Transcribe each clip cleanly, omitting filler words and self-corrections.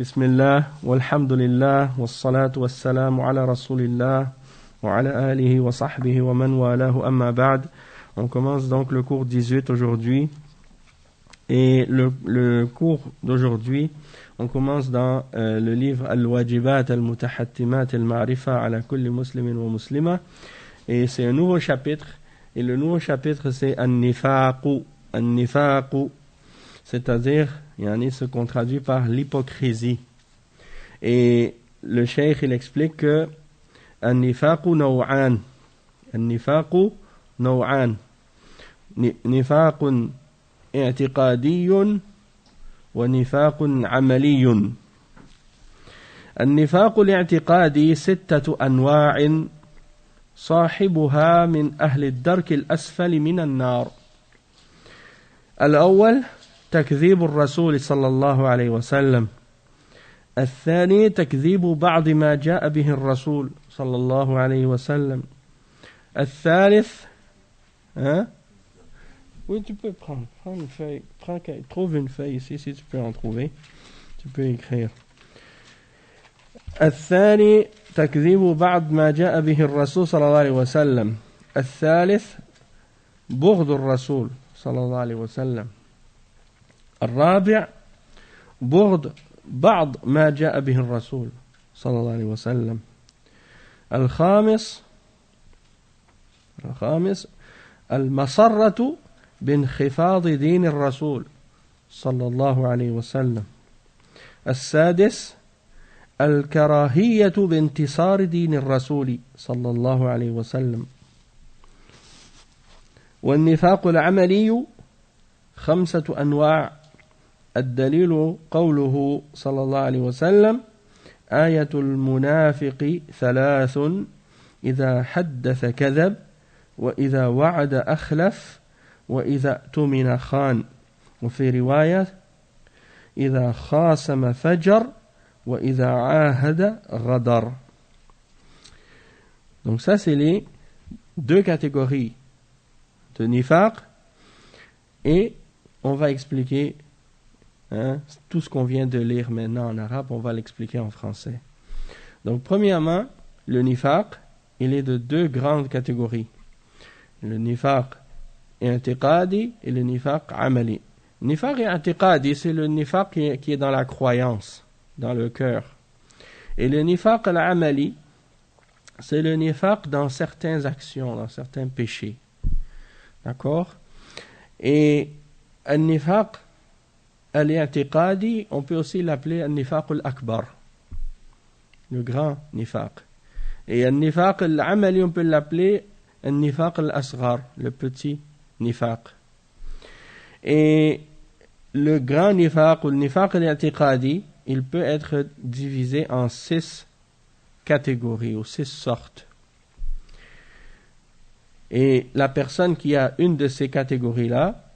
Bismillah, walhamdulillah, wassalatu wassalamu ala rasulillah, wa ala alihi wa sahbihi wa man walahu amma ba'd. On commence donc le cours 18 aujourd'hui. Et le cours d'aujourd'hui, on commence dans le livre Al-Wajibat al-Mutahattimat al-Ma'rifa ala kulli muslimin wa muslima. Et c'est un nouveau chapitre. Et le nouveau chapitre, c'est An-Nifaqu. An-Nifaqu, c'est-à-dire, ce qu'on traduit par l'hypocrisie. Et le cheikh, il explique que An-Nifaqu naw'an. An-Nifaqu naw'an. Nifaqun i'tiqadiyyun wa nifaqun amaliyyun. النفاق الاعتقادي 6 أنواع صاحبها من أهل الدرك الأسفل من النار. الأول تكذيب الرسول صلى الله عليه وسلم. الثاني تكذيب بعض ما جاء به الرسول صلى الله عليه وسلم. الثالث Oui, tu peux prendre une feuille. Trouve une feuille ici, si tu peux en trouver. Tu peux écrire. الثاني تكذيب بعض ما جاء به الرسول صلى الله عليه وسلم. الثالث بغض الرسول صلى الله عليه وسلم. الرابع بغض بعض ما جاء به الرسول صلى الله عليه وسلم. الخامس المسرة بانخفاض دين الرسول صلى الله عليه وسلم. السادس الكراهية بانتصار دين الرسول صلى الله عليه وسلم. والنفاق العملي 5 أنواع. الدليل قوله صلى الله عليه وسلم آية المنافق 3 إذا حدث كذب وإذا وعد أخلف وإذا اؤتمن خان وفي رواية إذا خاصم فجر وإذا عاهد غدر. Donc ça c'est les 2 catégories de nifaq et on va expliquer tout ce qu'on vient de lire maintenant en arabe, on va l'expliquer en français. Donc premièrement, le nifaq, il est de 2 grandes catégories. Le nifaq i'tiqadi et le nifaq amali. Nifaq i'tiqadi, c'est le nifaq qui est dans la croyance, dans le cœur. Et le nifaq al-amali, c'est le nifaq dans certaines actions, dans certains péchés. D'accord? Et le nifaq al-i'tiqadi, on peut aussi l'appeler al-nifaq al-akbar, le grand nifaq. Et le nifaq al-amali, on peut l'appeler al-nifaq al-asghar, le petit nifaq. Et le grand nifaq ou le nifaq al-i'tiqadi, il peut être divisé en 6 catégories ou 6 sortes. Et la personne qui a une de ces catégories-là,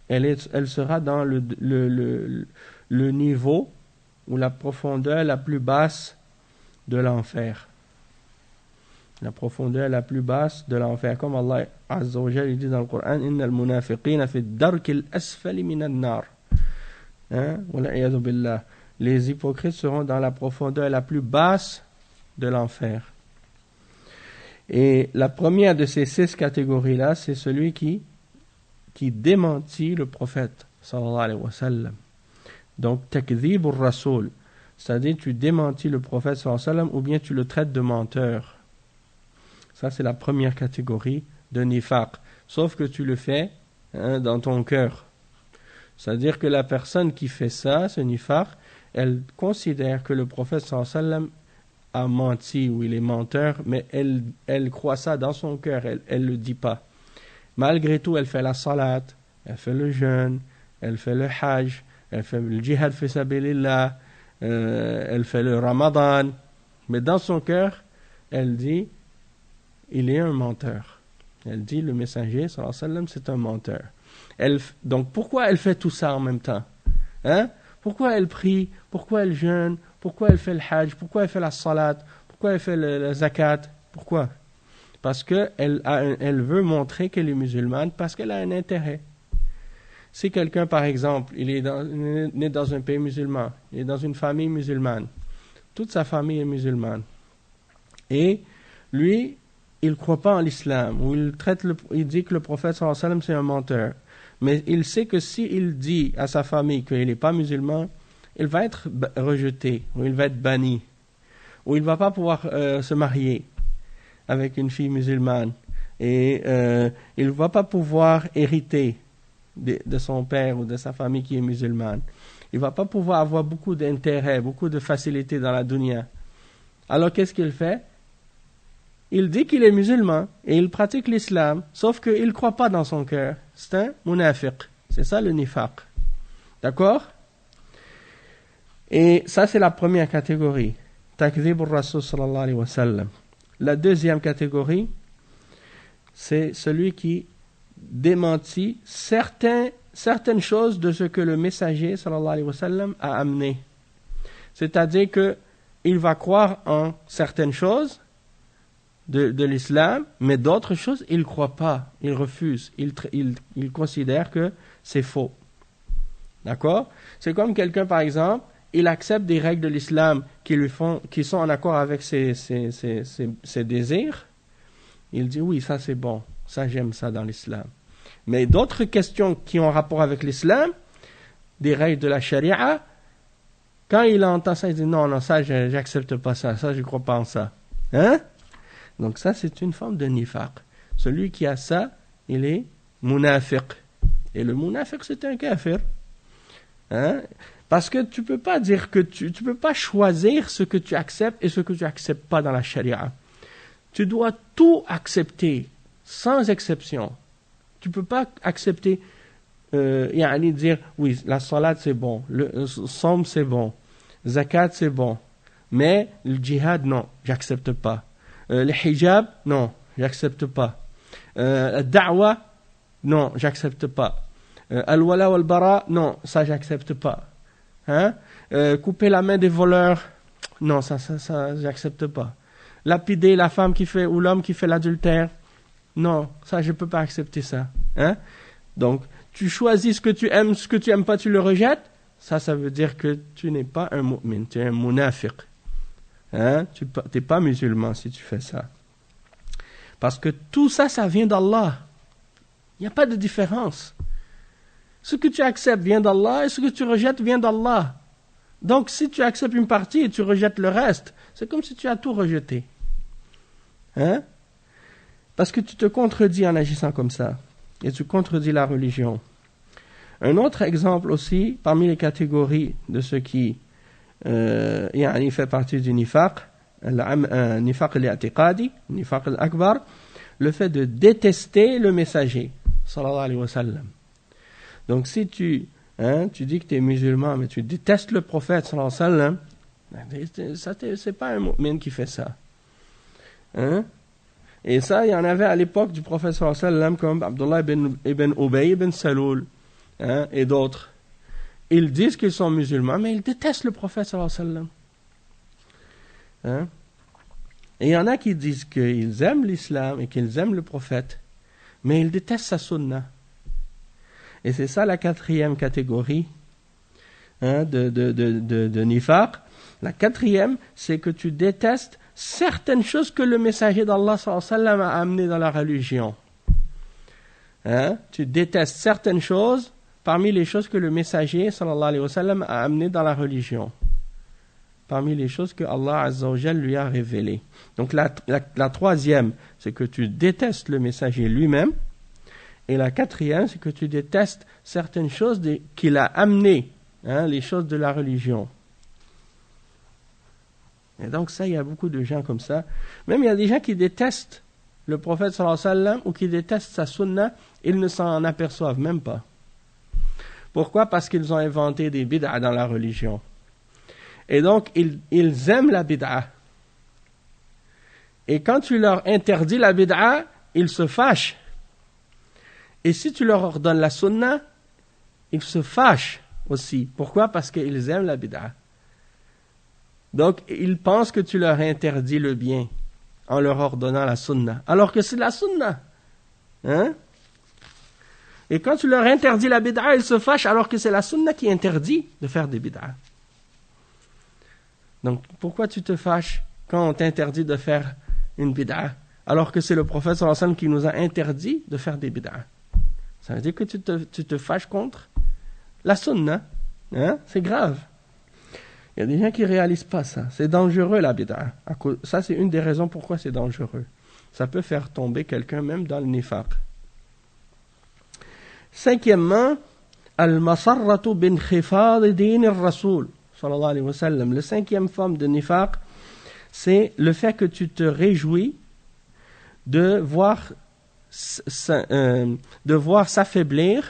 elle sera dans le niveau ou la profondeur la plus basse de l'enfer. La profondeur la plus basse de l'enfer. Comme Allah Azza wa Jalla dit dans le Coran, Inna al-munafiqina fi ad-dark al-asfali min an-nar. Wal'iyadu billah. Les hypocrites seront dans la profondeur la plus basse de l'enfer. Et la première de ces 6 catégories-là, c'est celui qui démentit le prophète sallallahu alayhi wa sallam. Donc takdhib ar-rasul, c'est-à-dire tu démentis le prophète sallallahu alayhi wa sallam ou bien tu le traites de menteur. Ça c'est la première catégorie de nifaq, sauf que tu le fais dans ton cœur. C'est-à-dire que la personne qui fait ça, ce nifaq, elle considère que le prophète sallallahu alayhi wa sallam a menti ou il est menteur, mais elle croit ça dans son cœur, elle le dit pas. Malgré tout, elle fait la salat, elle fait le jeûne, elle fait le hajj, elle fait le jihad fi sabilillah, elle fait le ramadan. Mais dans son cœur, elle dit, il est un menteur. Elle dit, le messager, sallallahu alayhi wa sallam, c'est un menteur. Donc, pourquoi elle fait tout ça en même temps? Pourquoi elle prie? Pourquoi elle jeûne? Pourquoi elle fait le hajj? Pourquoi elle fait la salat? Pourquoi elle fait le zakat? Pourquoi? Parce qu'elle veut montrer qu'elle est musulmane, parce qu'elle a un intérêt. Si quelqu'un, par exemple, il est né dans un pays musulman, il est dans une famille musulmane, toute sa famille est musulmane, et lui, il ne croit pas en l'islam, ou il dit que le prophète sallallahu alayhi wa sallam c'est un menteur, mais il sait que s'il dit à sa famille qu'il n'est pas musulman, il va être rejeté, ou il va être banni, ou il ne va pas pouvoir se marier avec une fille musulmane, et il ne va pas pouvoir hériter de son père ou de sa famille qui est musulmane. Il ne va pas pouvoir avoir beaucoup d'intérêt, beaucoup de facilité dans la dunya. Alors qu'est-ce qu'il fait? Il dit qu'il est musulman et il pratique l'islam, sauf qu'il ne croit pas dans son cœur. C'est un munafiq. C'est ça le nifaq. D'accord? Et ça, c'est la première catégorie. Takdhib al-Rasul sallallahu alayhi wa sallam. La deuxième catégorie, c'est celui qui démentit certaines choses de ce que le messager sallallahu alayhi wa sallam a amené. C'est-à-dire qu'il va croire en certaines choses de l'islam, mais d'autres choses, il ne croit pas, il refuse, il considère que c'est faux. D'accord? C'est comme quelqu'un, par exemple, il accepte des règles de l'islam qui sont en accord avec ses désirs. Il dit oui, ça c'est bon, ça j'aime ça dans l'islam. Mais d'autres questions qui ont rapport avec l'islam, des règles de la charia, quand il entend ça, il dit non, ça j'accepte pas ça je ne crois pas en ça. Hein? Donc ça c'est une forme de nifaq. Celui qui a ça, il est munafiq. Et le munafiq c'est un kafir. Hein? Parce que tu peux pas dire que tu peux pas choisir ce que tu acceptes et ce que tu acceptes pas dans la charia. Tu dois tout accepter, sans exception. Tu peux pas accepter, dire, oui, la salat c'est bon, le somme c'est bon, zakat c'est bon, mais le djihad, non, j'accepte pas. Le hijab, non, j'accepte pas. Da'wa, non, j'accepte pas. Al-wala wal-bara, non, ça j'accepte pas. Hein? Couper la main des voleurs, non, ça j'accepte pas. Lapider la femme qui fait ou l'homme qui fait l'adultère, non, ça je peux pas accepter ça. Hein? Donc tu choisis ce que tu aimes pas, tu le rejettes. Ça veut dire que tu n'es pas un mu'min, tu es un munafiq. Hein? Tu n'es pas musulman si tu fais ça. Parce que tout ça, ça vient d'Allah. Il n'y a pas de différence. Ce que tu acceptes vient d'Allah et ce que tu rejettes vient d'Allah. Donc si tu acceptes une partie et tu rejettes le reste, c'est comme si tu as tout rejeté. Hein? Parce que tu te contredis en agissant comme ça. Et tu contredis la religion. Un autre exemple aussi, parmi les catégories de ce qui fait partie du nifaq, nifaq al-i'tiqadi, nifaq al-akbar, le fait de détester le messager, sallallahu alayhi wa sallam. Donc si tu dis que tu es musulman, mais tu détestes le prophète, sallallahu alayhi wa sallam, c'est pas un mu'min qui fait ça. Hein? Et ça, il y en avait à l'époque du prophète sallallahu alayhi wa sallam, comme Abdullah ibn Ubay ibn Saloul, et d'autres. Ils disent qu'ils sont musulmans, mais ils détestent le prophète sallallahu alayhi wa sallam. Et il y en a qui disent qu'ils aiment l'islam et qu'ils aiment le prophète, mais ils détestent sa sunna. Et c'est ça la quatrième catégorie de nifaq. La quatrième, c'est que tu détestes certaines choses que le messager d'Allah sallallahu alayhi wa sallam a amenées dans la religion. Tu détestes certaines choses parmi les choses que le messager sallallahu alayhi wa sallam a amenées dans la religion. Parmi les choses que Allah azza wa jal lui a révélées. Donc la troisième, c'est que tu détestes le messager lui-même. Et la quatrième, c'est que tu détestes certaines choses qu'il a amenées, les choses de la religion. Et donc ça, il y a beaucoup de gens comme ça. Même il y a des gens qui détestent le prophète sallallahu alayhi wa sallam ou qui détestent sa sunna, ils ne s'en aperçoivent même pas. Pourquoi? Parce qu'ils ont inventé des bid'a dans la religion. Et donc, ils aiment la bid'a. Et quand tu leur interdis la bid'a, ils se fâchent. Et si tu leur ordonnes la sunna, ils se fâchent aussi. Pourquoi? Parce qu'ils aiment la bid'a. Donc, ils pensent que tu leur interdis le bien en leur ordonnant la sunna. Alors que c'est la sunna. Hein? Et quand tu leur interdis la bid'a, ils se fâchent alors que c'est la sunna qui interdit de faire des bid'a. Donc, pourquoi tu te fâches quand on t'interdit de faire une bid'a, alors que c'est le prophète sallallahu alayhi wa sallam qui nous a interdit de faire des bid'a? Ça veut dire que tu te fâches contre la sunna. Hein? C'est grave. Il y a des gens qui ne réalisent pas ça. C'est dangereux la bid'a. Ça, c'est une des raisons pourquoi c'est dangereux. Ça peut faire tomber quelqu'un même dans le nifaq. Cinquièmement, al-masarratu bin khifad din al-rasoul sallallahu alayhi wa sallam. Le cinquième forme de nifaq, c'est le fait que tu te réjouis de voir s'affaiblir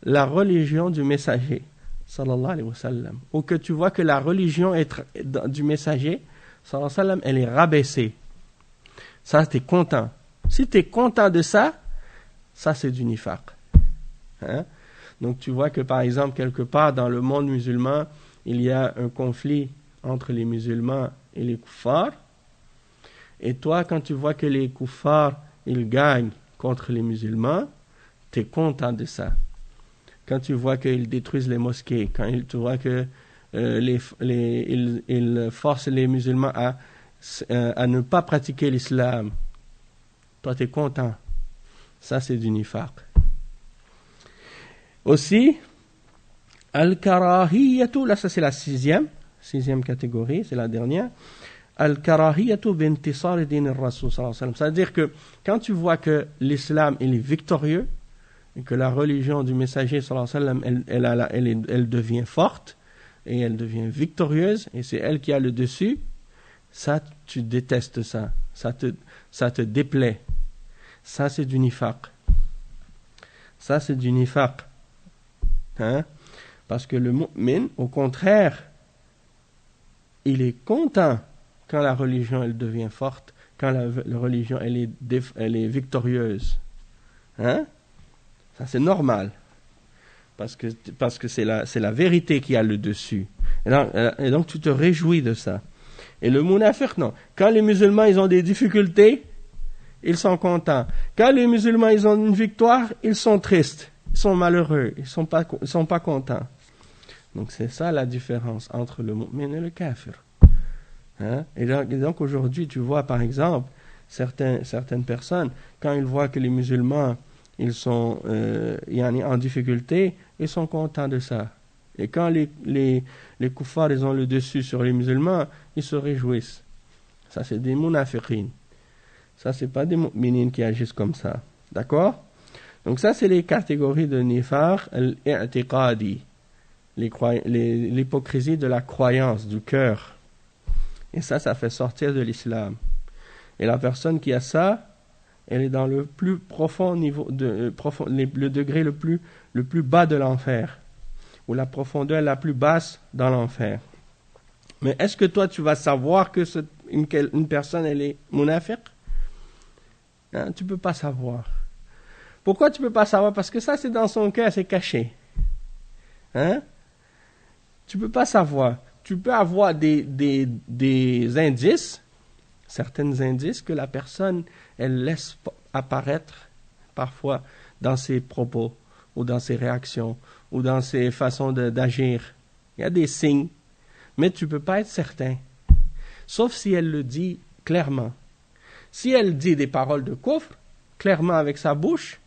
la religion du messager sallallahu alayhi wa sallam, ou que tu vois que la religion du messager sallallahu alayhi wa sallam, elle est rabaissée. Ça, tu es content. Si tu es content de ça, ça c'est du nifaq. Hein? Donc tu vois que par exemple quelque part dans le monde musulman, il y a un conflit entre les musulmans et les kuffars, et toi quand tu vois que les kuffars ils gagnent contre les musulmans, tu es content de ça. Quand tu vois qu'ils détruisent les mosquées, quand tu vois que ils forcent les musulmans à ne pas pratiquer l'islam, toi tu es content. Ça c'est du nifaq. Aussi, al-karahiyatu, là ça c'est la sixième catégorie, c'est la dernière. Al-karahiyatu bintisar din al-rasul sallallahu alayhi wa sallam. C'est-à-dire que quand tu vois que l'islam il est victorieux et que la religion du messager sallallahu alayhi wa sallam elle devient forte et elle devient victorieuse et c'est elle qui a le dessus, ça tu détestes ça, ça te déplaît. Ça c'est du nifaq. Ça c'est du nifaq. Hein? Parce que le mu'min, au contraire, il est content quand la religion elle devient forte, quand la religion elle est victorieuse. Hein? Ça c'est normal. Parce que c'est la vérité qui a le dessus. Et donc tu te réjouis de ça. Et le munafiq, non. Quand les musulmans ils ont des difficultés, ils sont contents. Quand les musulmans ils ont une victoire, ils sont tristes. Ils sont malheureux, ils sont pas contents. Donc c'est ça la différence entre le mu'min et le kafir. Hein? Et donc aujourd'hui, tu vois par exemple, certaines personnes, quand ils voient que les musulmans ils sont en difficulté, ils sont contents de ça. Et quand les kuffars ils ont le dessus sur les musulmans, ils se réjouissent. Ça c'est des munafiqin. Ça c'est pas des mu'minin qui agissent comme ça. D'accord? Donc ça, c'est les catégories de nifaq al-i'tiqadi, l'hypocrisie de la croyance, du cœur. Et ça fait sortir de l'islam. Et la personne qui a ça, elle est dans le plus profond niveau, le degré le plus bas de l'enfer, ou la profondeur la plus basse dans l'enfer. Mais est-ce que toi, tu vas savoir que une personne, elle est munafiq? Hein, tu ne peux pas savoir. Pourquoi tu ne peux pas savoir? Parce que ça, c'est dans son cœur, c'est caché. Hein? Tu ne peux pas savoir. Tu peux avoir des indices, certains indices que la personne, elle laisse apparaître parfois dans ses propos, ou dans ses réactions, ou dans ses façons d'agir. Il y a des signes, mais tu ne peux pas être certain. Sauf si elle le dit clairement. Si elle dit des paroles de kufr, clairement avec sa bouche,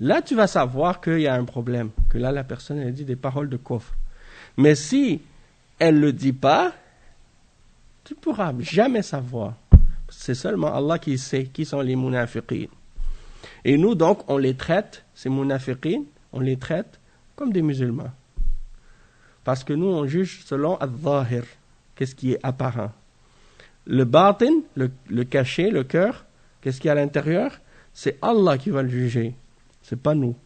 là, tu vas savoir qu'il y a un problème, que là, la personne, elle dit des paroles de kufr. Mais si elle ne le dit pas, tu ne pourras jamais savoir. C'est seulement Allah qui sait qui sont les munafiqin. Et nous, donc, on les traite, ces munafiqin, on les traite comme des musulmans. Parce que nous, on juge selon al-zahir, qu'est-ce qui est apparent. Le batin, le caché, le cœur, qu'est-ce qu'il y a à l'intérieur? C'est Allah qui va le juger. C'est pas nous.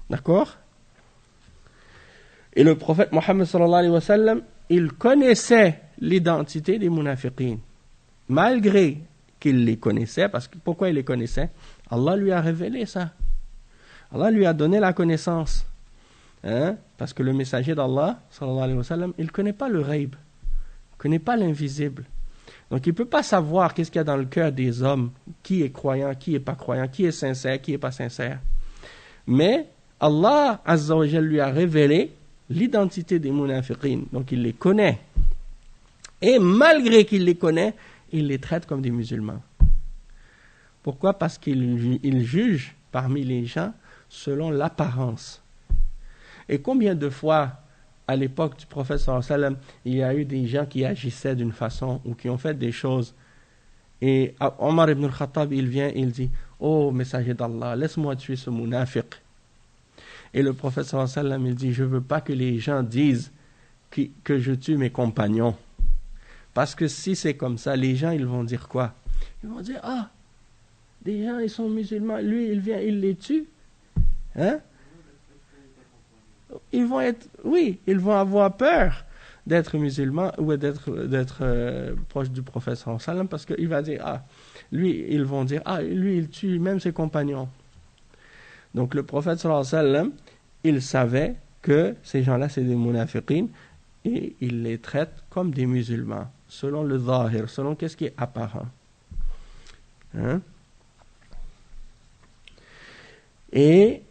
D'accord? Et le prophète Mohammed sallallahu alayhi wa sallam, il connaissait l'identité des munafiqin. Malgré qu'il les connaissait, parce que pourquoi il les connaissait? Allah lui a révélé ça. Allah lui a donné la connaissance. Hein? Parce que le messager d'Allah, sallallahu alayhi wa sallam, il ne connaît pas le ghaib. Il ne connaît pas l'invisible. Donc il ne peut pas savoir qu'est-ce qu'il y a dans le cœur des hommes, qui est croyant, qui n'est pas croyant, qui est sincère, qui n'est pas sincère. Mais Allah Azza wa Jal lui a révélé l'identité des munafiqin. Donc il les connaît. Et malgré qu'il les connaît, il les traite comme des musulmans. Pourquoi? Parce qu'il juge parmi les gens selon l'apparence. Et combien de fois, à l'époque du prophète sallallahu alayhi wa sallam, il y a eu des gens qui agissaient d'une façon ou qui ont fait des choses. Et Omar ibn al-Khattab, il vient et il dit: oh, messager d'Allah, laisse-moi tuer ce munafiq. Et le prophète sallallahu alayhi wa sallam, il dit: je ne veux pas que les gens disent que je tue mes compagnons. Parce que si c'est comme ça, les gens, ils vont dire quoi? Ils vont dire: ah, des gens, ils sont musulmans, lui, il vient, il les tue. Hein? Ils vont avoir peur d'être musulmans ou d'être proche du prophète sallallahu alayhi wa sallam, parce qu'il va dire: ah, ils vont dire: ah, lui, il tue même ses compagnons. Donc le prophète sallallahu alayhi wa sallam, il savait que ces gens-là, c'est des munafiqin, et il les traite comme des musulmans, selon le zahir, selon qu'est-ce qui est apparent. Hein? Et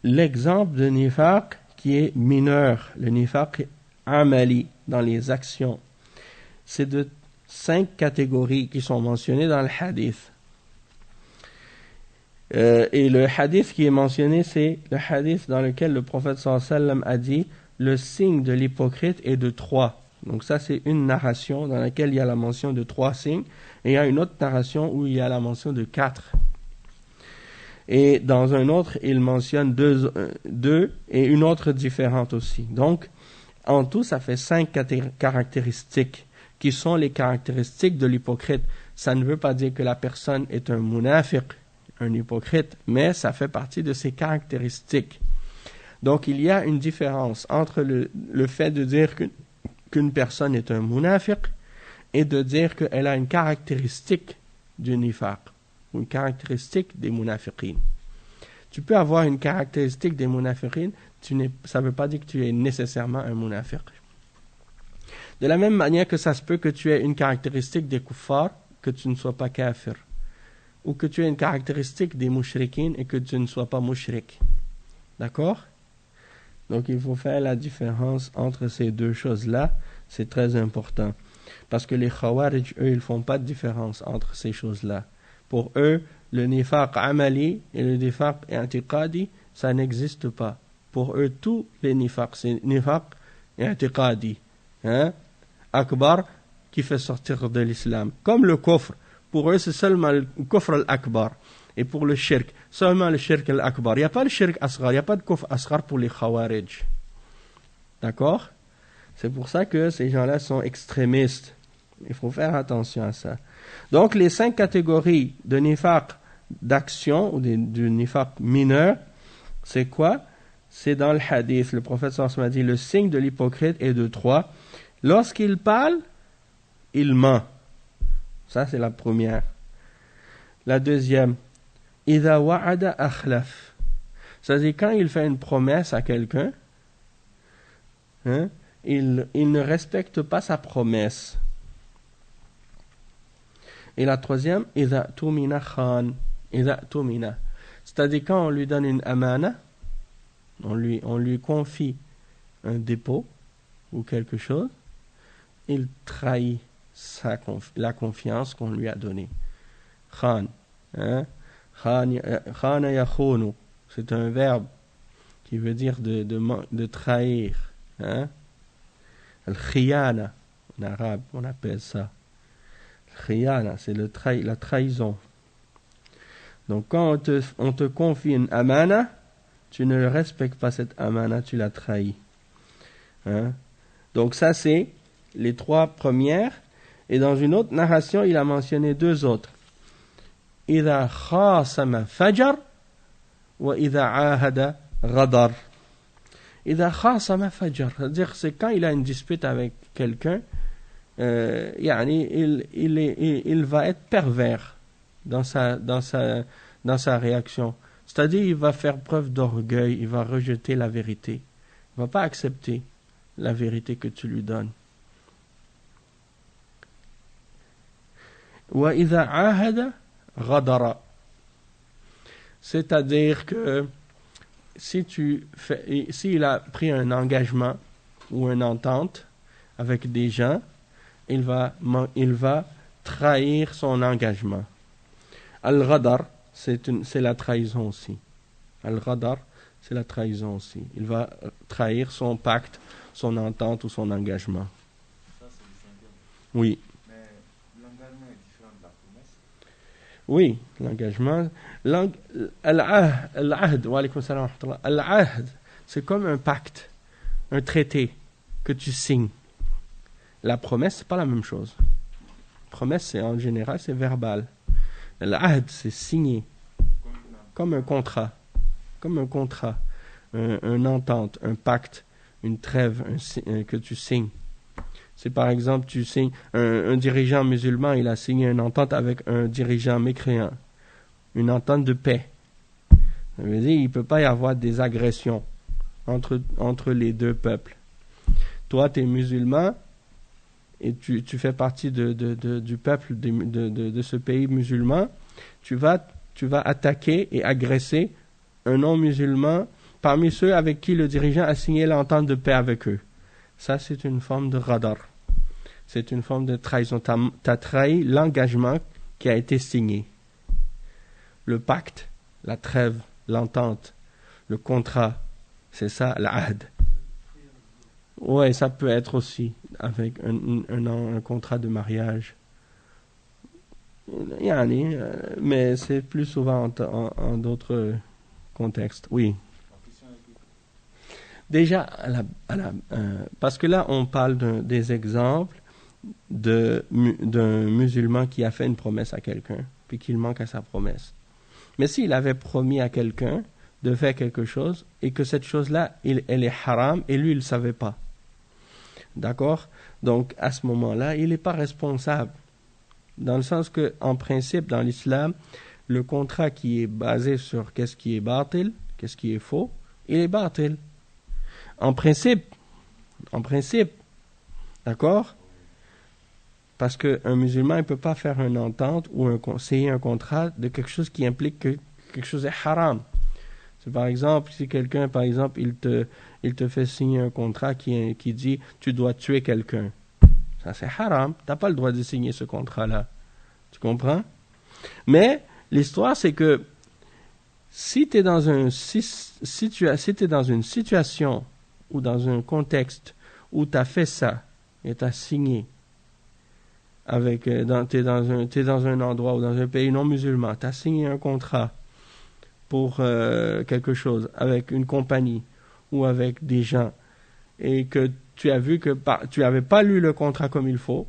l'exemple de nifaq qui est mineur, le nifaq amali, dans les actions, c'est de 5 catégories qui sont mentionnées dans le hadith. Et le hadith qui est mentionné, c'est le hadith dans lequel le prophète sallallahu alayhi wa sallam a dit: le signe de l'hypocrite est de 3. Donc ça, c'est une narration dans laquelle il y a la mention de 3 signes, et il y a une autre narration où il y a la mention de 4. Et dans un autre, il mentionne 2 et une autre différente aussi. Donc, en tout, ça fait 5 caractéristiques qui sont les caractéristiques de l'hypocrite. Ça ne veut pas dire que la personne est un munafiq, un hypocrite, mais ça fait partie de ses caractéristiques. Donc, il y a une différence entre le fait de dire qu'une personne est un munafiq et de dire qu'elle a une caractéristique du nifaq, ou une caractéristique des munafiqin. Tu peux avoir une caractéristique des munafiqin, ça ne veut pas dire que tu es nécessairement un munafiq. De la même manière que ça se peut que tu aies une caractéristique des kuffars, que tu ne sois pas kafir, ou que tu aies une caractéristique des mushrikin et que tu ne sois pas mushrik. D'accord? Donc il faut faire la différence entre ces deux choses-là, c'est très important. Parce que les khawarij, eux, ils ne font pas de différence entre ces choses-là. Pour eux, le nifaq amali et le nifaq i'tiqadi, ça n'existe pas. Pour eux, tous les nifaq, c'est nifaq i'tiqadi. Hein? Akbar, qui fait sortir de l'islam. Comme le kufr. Pour eux, c'est seulement le kufr al-akbar. Et pour le shirk, seulement le shirk al-akbar. Il n'y a pas le shirk asghar, il n'y a pas de kufr asghar pour les khawarij. D'accord? C'est pour ça que ces gens-là sont extrémistes. Il faut faire attention à ça. Donc, les 5 catégories de nifaq d'action, ou du nifaq mineur, c'est quoi? C'est dans le hadith. Le prophète sallallahu alayhi wa sallam a dit: le signe de l'hypocrite est de 3. Lorsqu'il parle, il ment. Ça, c'est la première. La deuxième, idha wa'ada akhlaf. C'est-à-dire, quand il fait une promesse à quelqu'un, hein, il ne respecte pas sa promesse. Et la troisième, idha tumina khan. Idha tumina. C'est-à-dire, quand on lui donne une amana, on lui confie un dépôt ou quelque chose, il trahit la confiance qu'on lui a donnée. Khan. Hein? Khana yakhunu. C'est un verbe qui veut dire de trahir. Hein? Al-khiyana. En arabe, on appelle ça. Khiyana, c'est la trahison. Donc, quand on te confie une amana, tu ne respectes pas cette amana, tu la trahis. Hein? Donc, ça, c'est les 3 premières. Et dans une autre narration, il a mentionné 2 autres. إذا خاصم فجر وإذا عاهد غدر. إذا خاصم فجر, c'est-à-dire c'est quand il a une dispute avec quelqu'un, il va être pervers dans sa réaction. C'est-à-dire il va faire preuve d'orgueil, il va rejeter la vérité. Il ne va pas accepter la vérité que tu lui donnes. وإذا عاهد غدر. C'est-à-dire que s'il a pris un engagement ou une entente avec des gens, il va trahir son engagement. Al-Ghadar, c'est la trahison aussi. Al-Ghadar, c'est la trahison aussi. Il va trahir son pacte, son entente ou son engagement. Ça, c'est le cinquième. Oui. Mais l'engagement est différent de la promesse. Oui, l'engagement. Al-Ahd, wa alaykoum salam wa rahmatullah. Al-Ahd, c'est comme un pacte, un traité que tu signes. La promesse, c'est pas la même chose. Promesse, c'est en général, c'est verbal. L'ahd, c'est signé, comme un contrat, un entente, un pacte, une trêve que tu signes. C'est par exemple, tu signes, un dirigeant musulman, il a signé une entente avec un dirigeant mécréant, une entente de paix. Ça veut dire, il ne peut pas y avoir des agressions entre les deux peuples. Toi, tu es musulman, et tu fais partie du peuple de ce pays musulman, tu vas attaquer et agresser un non-musulman parmi ceux avec qui le dirigeant a signé l'entente de paix avec eux. Ça, c'est une forme de radar. C'est une forme de trahison. Tu as trahi l'engagement qui a été signé. Le pacte, la trêve, l'entente, le contrat, c'est ça, l'ahd. Ouais, ça peut être aussi avec un contrat de mariage. Mais c'est plus souvent en d'autres contextes. Oui. Déjà, parce que là, on parle des exemples d'un musulman qui a fait une promesse à quelqu'un, puis qu'il manque à sa promesse. Mais s'il avait promis à quelqu'un de faire quelque chose, et que cette chose-là, elle est haram, et lui, il ne le savait pas. D'accord? Donc, à ce moment-là, il n'est pas responsable. Dans le sens que, en principe, dans l'islam, le contrat qui est basé sur qu'est-ce qui est batil, qu'est-ce qui est faux, il est batil. En principe, d'accord? Parce qu'un musulman ne peut pas faire une entente ou signer un contrat de quelque chose qui implique que quelque chose est haram. C'est par exemple, si quelqu'un, par exemple, il te fait signer un contrat qui dit tu dois tuer quelqu'un. Ça, c'est haram. Tu n'as pas le droit de signer ce contrat-là. Tu comprends? Mais l'histoire, c'est que si tu es dans une situation ou dans un contexte où tu as fait ça et tu as signé tu es dans un endroit ou dans un pays non musulman, tu as signé un contrat pour quelque chose avec une compagnie ou avec des gens et que tu as vu que tu n'avais pas lu le contrat comme il faut,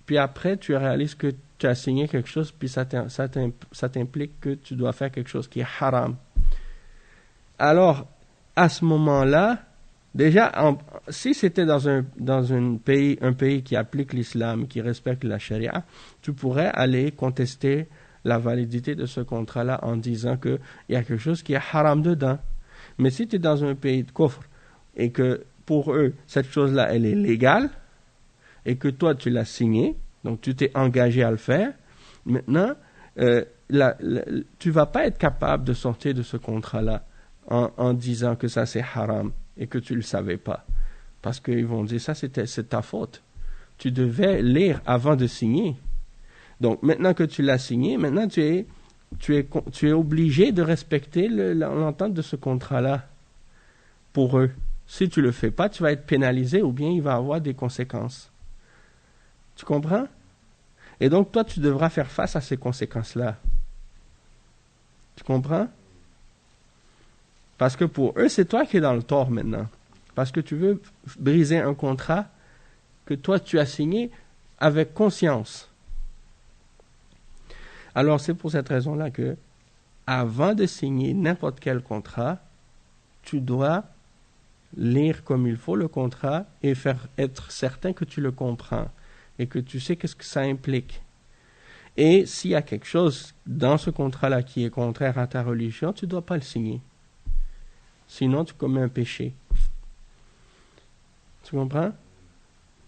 puis après tu réalises que tu as signé quelque chose, puis ça t'implique que tu dois faire quelque chose qui est haram. Alors, à ce moment-là, déjà, si c'était dans un pays qui applique l'islam, qui respecte la charia, tu pourrais aller contester la validité de ce contrat-là en disant qu'il y a quelque chose qui est haram dedans. Mais si tu es dans un pays de kufr et que pour eux, cette chose-là, elle est légale et que toi, tu l'as signé, donc tu t'es engagé à le faire, maintenant, tu ne vas pas être capable de sortir de ce contrat-là en disant que ça c'est haram et que tu ne le savais pas. Parce qu'ils vont dire, ça c'est ta faute. Tu devais lire avant de signer. Donc maintenant que tu l'as signé, maintenant tu es obligé de respecter l'entente de ce contrat-là pour eux. Si tu ne le fais pas, tu vas être pénalisé ou bien il va avoir des conséquences. Tu comprends? Et donc toi, tu devras faire face à ces conséquences-là. Tu comprends? Parce que pour eux, c'est toi qui es dans le tort maintenant. Parce que tu veux briser un contrat que toi, tu as signé avec conscience. Alors, c'est pour cette raison-là que, avant de signer n'importe quel contrat, tu dois lire comme il faut le contrat et être certain que tu le comprends et que tu sais qu'est-ce que ça implique. Et s'il y a quelque chose dans ce contrat-là qui est contraire à ta religion, tu ne dois pas le signer. Sinon, tu commets un péché. Tu comprends?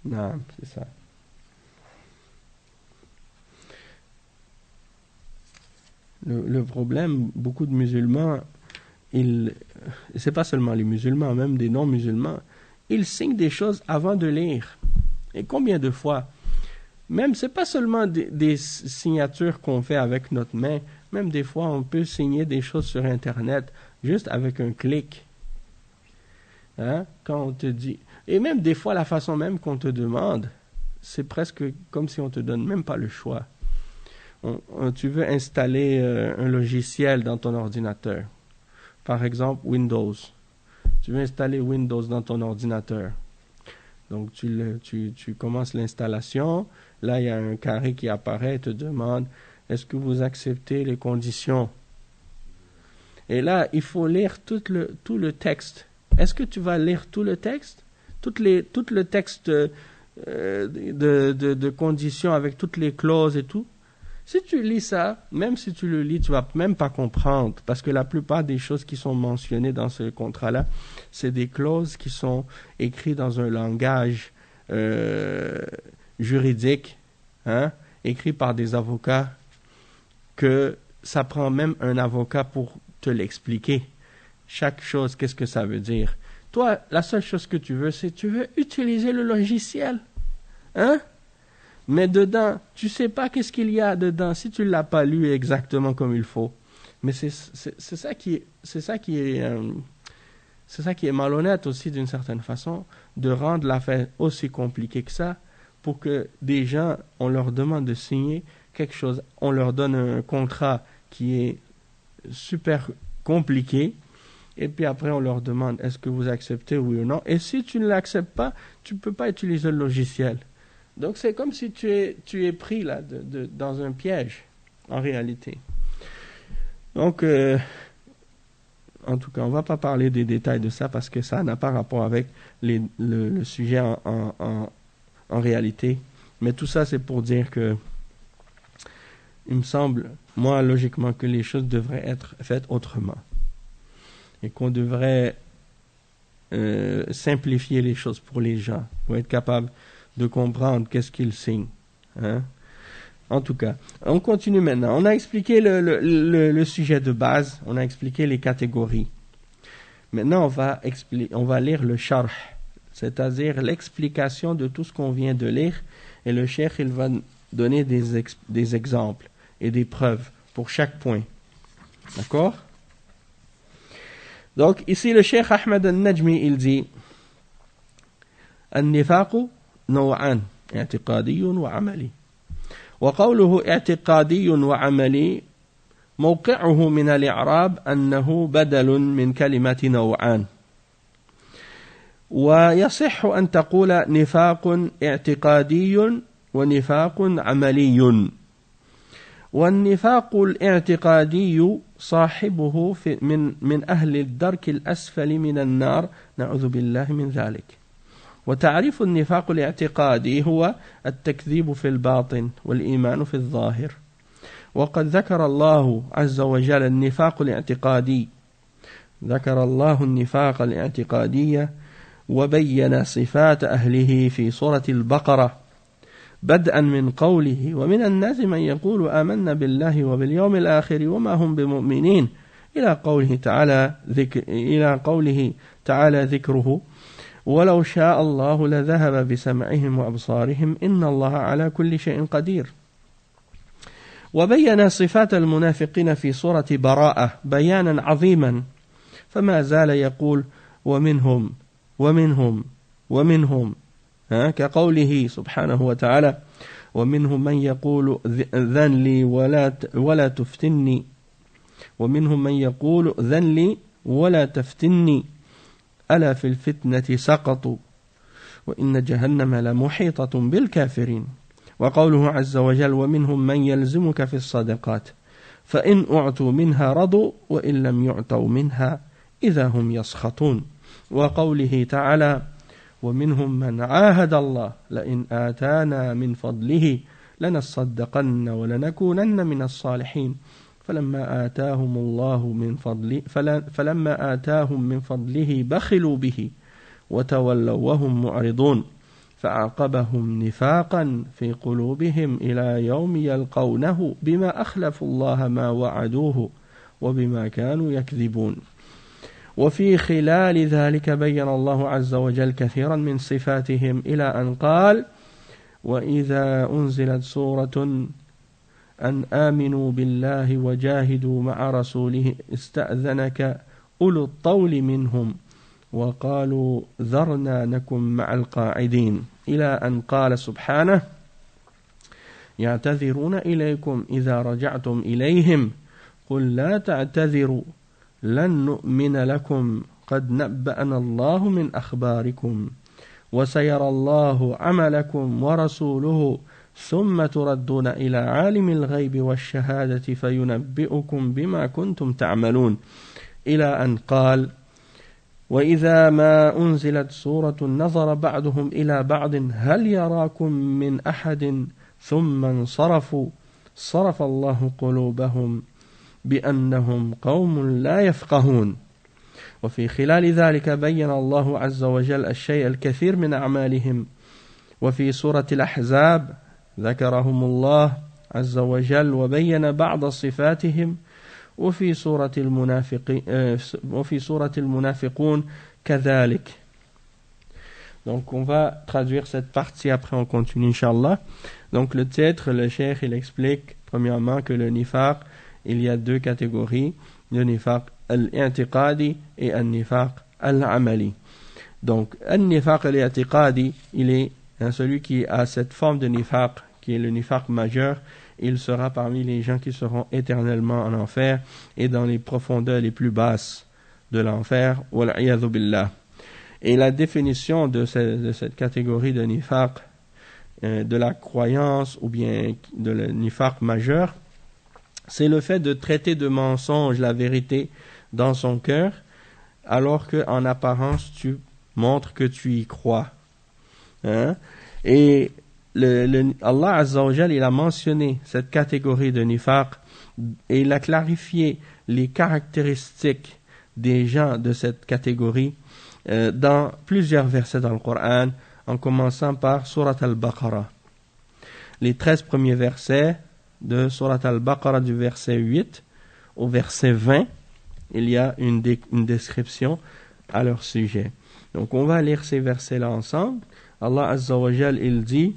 Non, c'est ça. Le problème, beaucoup de musulmans, c'est pas seulement les musulmans, même des non-musulmans, ils signent des choses avant de lire. Et combien de fois? Même, c'est pas seulement des signatures qu'on fait avec notre main, même des fois, on peut signer des choses sur Internet juste avec un clic. Hein? Quand on te dit... Et même des fois, la façon même qu'on te demande, c'est presque comme si on te donne même pas le choix. Tu veux installer un logiciel dans ton ordinateur. Par exemple, Windows. Tu veux installer Windows dans ton ordinateur. Donc, tu commences l'installation. Là, il y a un carré qui apparaît et te demande « Est-ce que vous acceptez les conditions ?» Et là, il faut lire tout le texte. Est-ce que tu vas lire tout le texte? Tout le texte de conditions avec toutes les clauses et tout? Si tu lis ça, même si tu le lis, tu vas même pas comprendre, parce que la plupart des choses qui sont mentionnées dans ce contrat-là, c'est des clauses qui sont écrites dans un langage juridique, hein, écrit par des avocats, que ça prend même un avocat pour te l'expliquer. Chaque chose, qu'est-ce que ça veut dire? Toi, la seule chose que tu veux, c'est tu veux utiliser le logiciel, hein? Mais dedans, tu sais pas qu'est-ce qu'il y a dedans si tu l'as pas lu exactement comme il faut. Mais c'est ça qui est malhonnête aussi d'une certaine façon, de rendre l'affaire aussi compliquée que ça, pour que des gens, on leur demande de signer quelque chose, on leur donne un contrat qui est super compliqué, et puis après on leur demande est-ce que vous acceptez oui ou non, et si tu ne l'acceptes pas, tu peux pas utiliser le logiciel. Donc c'est comme si tu es pris là dans un piège, en réalité. Donc, en tout cas, on ne va pas parler des détails de ça parce que ça n'a pas rapport avec le sujet en réalité. Mais tout ça, c'est pour dire que il me semble, moi, logiquement, que les choses devraient être faites autrement. Et qu'on devrait simplifier les choses pour les gens, pour être capable de comprendre qu'est-ce qu'ils signent. Hein? En tout cas, on continue maintenant. On a expliqué le sujet de base, on a expliqué les catégories. Maintenant, on va lire le sharh, c'est-à-dire l'explication de tout ce qu'on vient de lire, et le cheikh, il va donner des exemples et des preuves pour chaque point. D'accord? Donc, ici, le cheikh Ahmed al-Najmi, il dit النفاق نوعان اعتقادي وعملي وقوله اعتقادي وعملي موقعه من الإعراب أنه بدل من كلمة نوعان ويصح أن تقول نفاق اعتقادي ونفاق عملي والنفاق الاعتقادي صاحبه من أهل الدرك الأسفل من النار نعوذ بالله من ذلك وتعريف النفاق الاعتقادي هو التكذيب في الباطن والإيمان في الظاهر وقد ذكر الله عز وجل النفاق الاعتقادي ذكر الله النفاق الاعتقادي وبين صفات أهله في سورة البقرة بدءا من قوله ومن الناس من يقول آمنا بالله وباليوم الآخر وما هم بمؤمنين إلى قوله تعالى ذكره ولو شاء الله لذهب بسمعهم وأبصارهم إن الله على كل شيء قدير وبين صفات المنافقين في سورة براءة بيانا عظيما فما زال يقول ومنهم كقوله سبحانه وتعالى ومنهم من يقول ذن لي ولا تفتني ومنهم من يقول ذن لي ولا تفتني ألا في الفتنة سقطوا وإن جهنم لمحيطة بالكافرين وقوله عز وجل ومنهم من يلزمك في الصدقات فإن أعطوا منها رضوا وإن لم يعطوا منها إذا هم يسخطون وقوله تعالى ومنهم من عاهد الله لئن آتانا من فضله لنصدقن ولنكونن من الصالحين فلما آتاهم من فضله بخلوا به وتولوا وهم معرضون فأعقبهم نفاقا في قلوبهم إلى يوم يلقونه بما أخلفوا الله ما وعدوه وبما كانوا يكذبون وفي خلال ذلك بين الله عز وجل كثيرا من صفاتهم إلى أن قال وإذا أنزلت سورة أن آمنوا بالله وجاهدوا مع رسوله استأذنك أولو الطول منهم وقالوا ذرنا نكن مع القاعدين إلى أن قال سبحانه يعتذرون إليكم إذا رجعتم إليهم قل لا تعتذروا لن نؤمن لكم قد نبأنا الله من أخباركم وسيرى الله عملكم ورسوله ثم تردون إلى عالم الغيب والشهادة فينبئكم بما كنتم تعملون إلى أن قال وإذا ما أنزلت سورة نظر بعضهم إلى بعض هل يراكم من أحد ثم انصرفوا صرف الله قلوبهم بأنهم قوم لا يفقهون وفي خلال ذلك بين الله عز وجل الشيء الكثير من أعمالهم وفي سورة الأحزاب ذكرهم الله عز وجل وبين بعض صفاتهم وفي سورة المنافقون كذلك. Donc on va traduire cette partie, après on continue Inch'Allah. Donc le titre, le cheikh il explique premièrement que le nifaq, il y a deux catégories, le nifaq al-i'tiqadi et le nifaq al-amali. Donc le nifaq al-i'tiqadi, il est celui qui a cette forme de nifaq, qui est le nifaq majeur, il sera parmi les gens qui seront éternellement en enfer et dans les profondeurs les plus basses de l'enfer. Wal'iyadhu billah. Et la définition de cette catégorie de nifaq, de la croyance ou bien de le nifaq majeur, c'est le fait de traiter de mensonge la vérité dans son cœur, alors qu'en apparence tu montres que tu y crois. Hein? Et Allah Azza wa Jal, il a mentionné cette catégorie de nifaq et il a clarifié les caractéristiques des gens de cette catégorie dans plusieurs versets dans le Coran, en commençant par Surat al-Baqarah. Les 13 premiers versets de Surat al-Baqarah du verset 8 au verset 20, il y a une description à leur sujet. Donc on va lire ces versets-là ensemble. Allah Azza wa Jal, il dit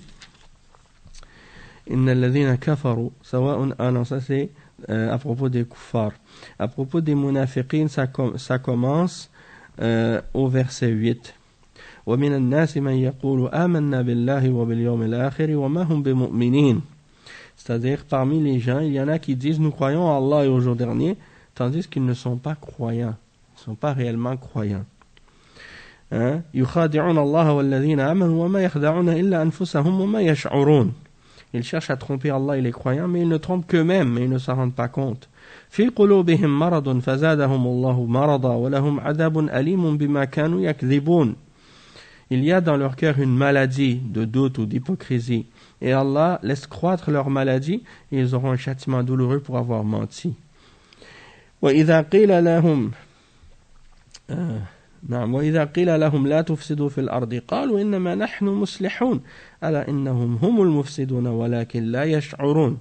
Inna alladhina kafaru sawa'un. Ah non, ça c'est à propos des kuffars. À propos des munafiqin, ça commence au verset 8. ومن الناس من يقول آمنا بالله وباليوم الآخر وما هم بمؤمنين. C'est-à-dire parmi les gens, il y en a qui disent nous croyons en Allah et au jour dernier, tandis qu'ils ne sont pas croyants, ils ne sont pas réellement croyants. يخادعون الله والذين آمنوا وما يخدعون إلا أنفسهم وما يشعرون. Ils cherchent à tromper Allah et les croyants, mais ils ne trompent qu'eux-mêmes, mais ils ne s'en rendent pas compte. في قلوبهم مرض فزادهم الله مرضا ولهم عذاب أليم بما كانوا يكذبون. Il y a dans leur cœur une maladie de doute ou d'hypocrisie, et Allah laisse croître leur maladie, et ils auront un châtiment douloureux pour avoir menti. وإذا قيل لهم لا تفسدوا في الأرض قالوا إنما نحن مصلحون ألا إنهم هم المفسدون ولكن لا يشعرون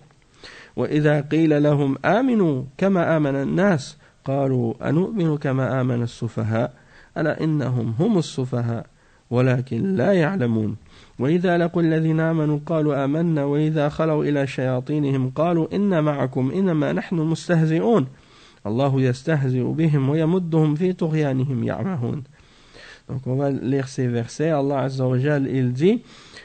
وإذا قيل لهم آمنوا كما آمن الناس قالوا أنؤمن كما آمن السفهاء ألا إنهم هم السفهاء ولكن لا يعلمون وإذا لقوا الذين آمنوا قالوا آمنا وإذا خلوا إلى شياطينهم قالوا إنا معكم إنما نحن مستهزئون الله يستهزئ بهم ويمدهم في طغيانهم يعمهون. Donc on va lire ces versets. Allah Azza wa Jal, il dit,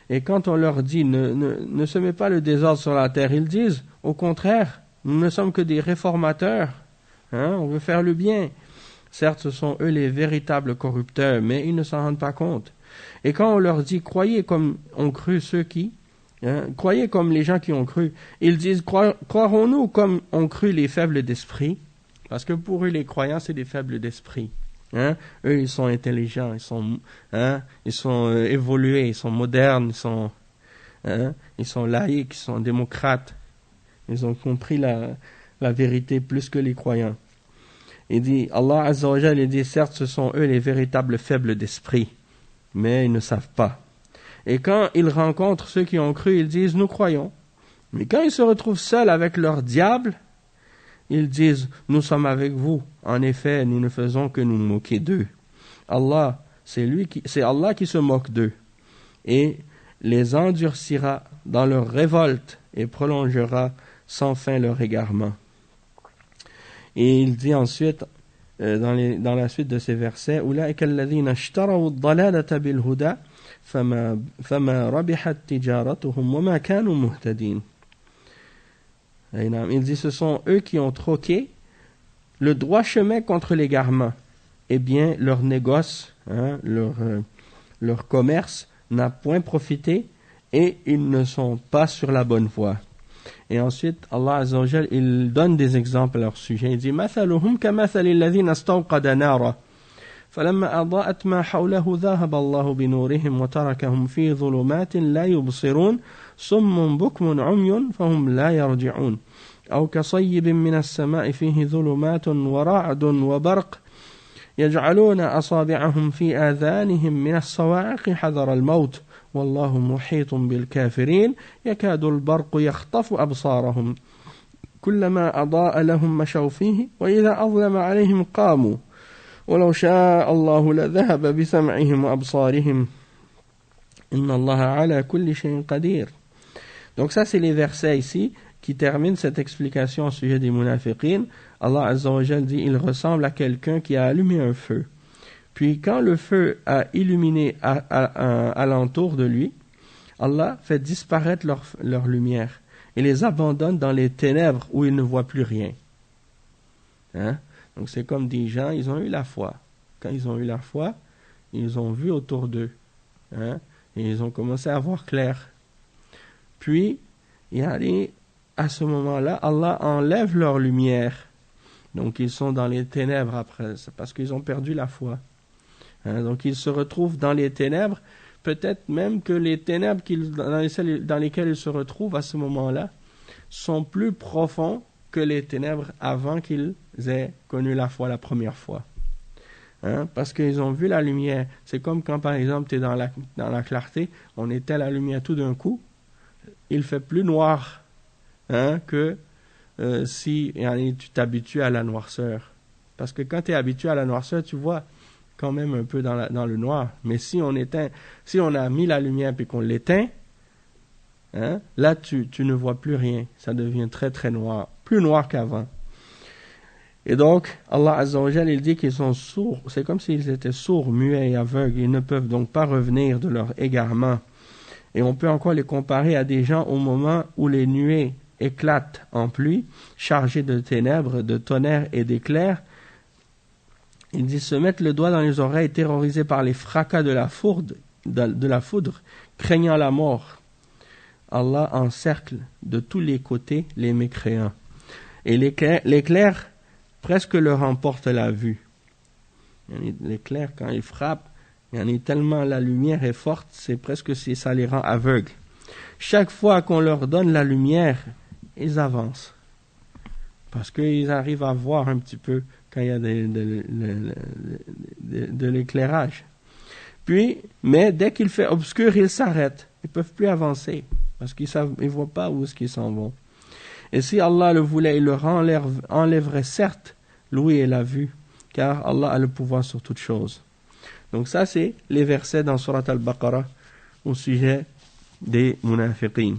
et quand on leur dit ne semez pas le désordre sur la terre, ils disent au contraire, nous ne sommes que des réformateurs, on veut faire le bien. Certes, ce sont eux les véritables corrupteurs, mais ils ne s'en rendent pas compte. Et quand on leur dit croyez comme ont cru ceux qui, croyez comme les gens qui ont cru, ils disent croirons-nous comme ont cru les faibles d'esprit? Parce que pour eux, les croyants, c'est des faibles d'esprit. Eux, ils sont intelligents, ils sont évolués, ils sont modernes, ils sont laïcs, ils sont démocrates. Ils ont compris la vérité plus que les croyants. Il dit, Allah Azza wa Jal, il dit, certes, ce sont eux les véritables faibles d'esprit, mais ils ne savent pas. Et quand ils rencontrent ceux qui ont cru, ils disent, nous croyons. Mais quand ils se retrouvent seuls avec leur diable, ils disent, nous sommes avec vous. En effet, nous ne faisons que nous moquer d'eux. C'est Allah qui se moque d'eux et les endurcira dans leur révolte et prolongera sans fin leur égarement. Et il dit ensuite, dans la suite de ces versets, أولئك الذين اشتروا الضلالة بالهدى فما ربحت تجارتهم وما كانوا مهتدين. Il dit, ce sont eux qui ont troqué le droit chemin contre l'égarement. Eh bien, leur négoce, leur commerce n'a point profité et ils ne sont pas sur la bonne voie. Et ensuite, Allah Azza wa Jal, il donne des exemples à leur sujet. Il dit, مثلهم كمثل الذين استوقد نارا فلما أضاءت ما حوله ذهب الله بنورهم وتركهم في ظلمات لا يبصرون صم بكم عمي فهم لا يرجعون أو كصيب من السماء فيه ظلمات ورعد وبرق يجعلون أصابعهم في آذانهم من الصواعق حذر الموت والله محيط بالكافرين يكاد البرق يخطف أبصارهم كلما أضاء لهم مشوا فيه وإذا أظلم عليهم قاموا ولو شاء الله لذهب بسمعهم وأبصارهم إن الله على كل شيء قدير. Donc ça c'est les versets ici qui terminent cette explication au sujet des munafiqin. Allah Azza wa Jal dit, il ressemble à quelqu'un qui a allumé un feu. Puis quand le feu a illuminé alentour de lui, Allah fait disparaître leur lumière et les abandonne dans les ténèbres où ils ne voient plus rien. Donc c'est comme des gens, ils ont eu la foi. Quand ils ont eu la foi, ils ont vu autour d'eux. Et ils ont commencé à voir clair. Puis, à ce moment-là, Allah enlève leur lumière. Donc ils sont dans les ténèbres après, c'est parce qu'ils ont perdu la foi. Donc ils se retrouvent dans les ténèbres, peut-être même que les ténèbres dans lesquelles ils se retrouvent à ce moment-là sont plus profonds que les ténèbres avant qu'ils aient connu la foi la première fois. Parce qu'ils ont vu la lumière. C'est comme quand par exemple tu es dans la clarté, on éteint la lumière tout d'un coup, il fait plus noir que si tu t'habitues à la noirceur. Parce que quand tu es habitué à la noirceur, tu vois quand même un peu dans le noir. Mais si on a mis la lumière et qu'on l'éteint, là tu ne vois plus rien. Ça devient très très noir, plus noir qu'avant. Et donc, Allah Azza wa Jal, il dit qu'ils sont sourds. C'est comme s'ils étaient sourds, muets et aveugles. Ils ne peuvent donc pas revenir de leur égarement. Et on peut encore les comparer à des gens au moment où les nuées éclatent en pluie, chargées de ténèbres, de tonnerres et d'éclairs. Il dit se mettre le doigt dans les oreilles, terrorisés par les fracas de la foudre, craignant la mort. Allah encercle de tous les côtés les mécréants. Et l'éclair presque leur emporte la vue. L'éclair, quand il frappe, tellement la lumière est forte, c'est presque si ça les rend aveugles. Chaque fois qu'on leur donne la lumière, ils avancent. Parce qu'ils arrivent à voir un petit peu quand il y a de l'éclairage. Mais dès qu'il fait obscur, ils s'arrêtent. Ils ne peuvent plus avancer. Parce qu'ils ne voient pas où est-ce qu'ils s'en vont. Et si Allah le voulait, il leur enlèverait certes l'ouïe et la vue. Car Allah a le pouvoir sur toutes choses. Donc ça, c'est les versets dans Surat Al-Baqarah au sujet des munafiqin.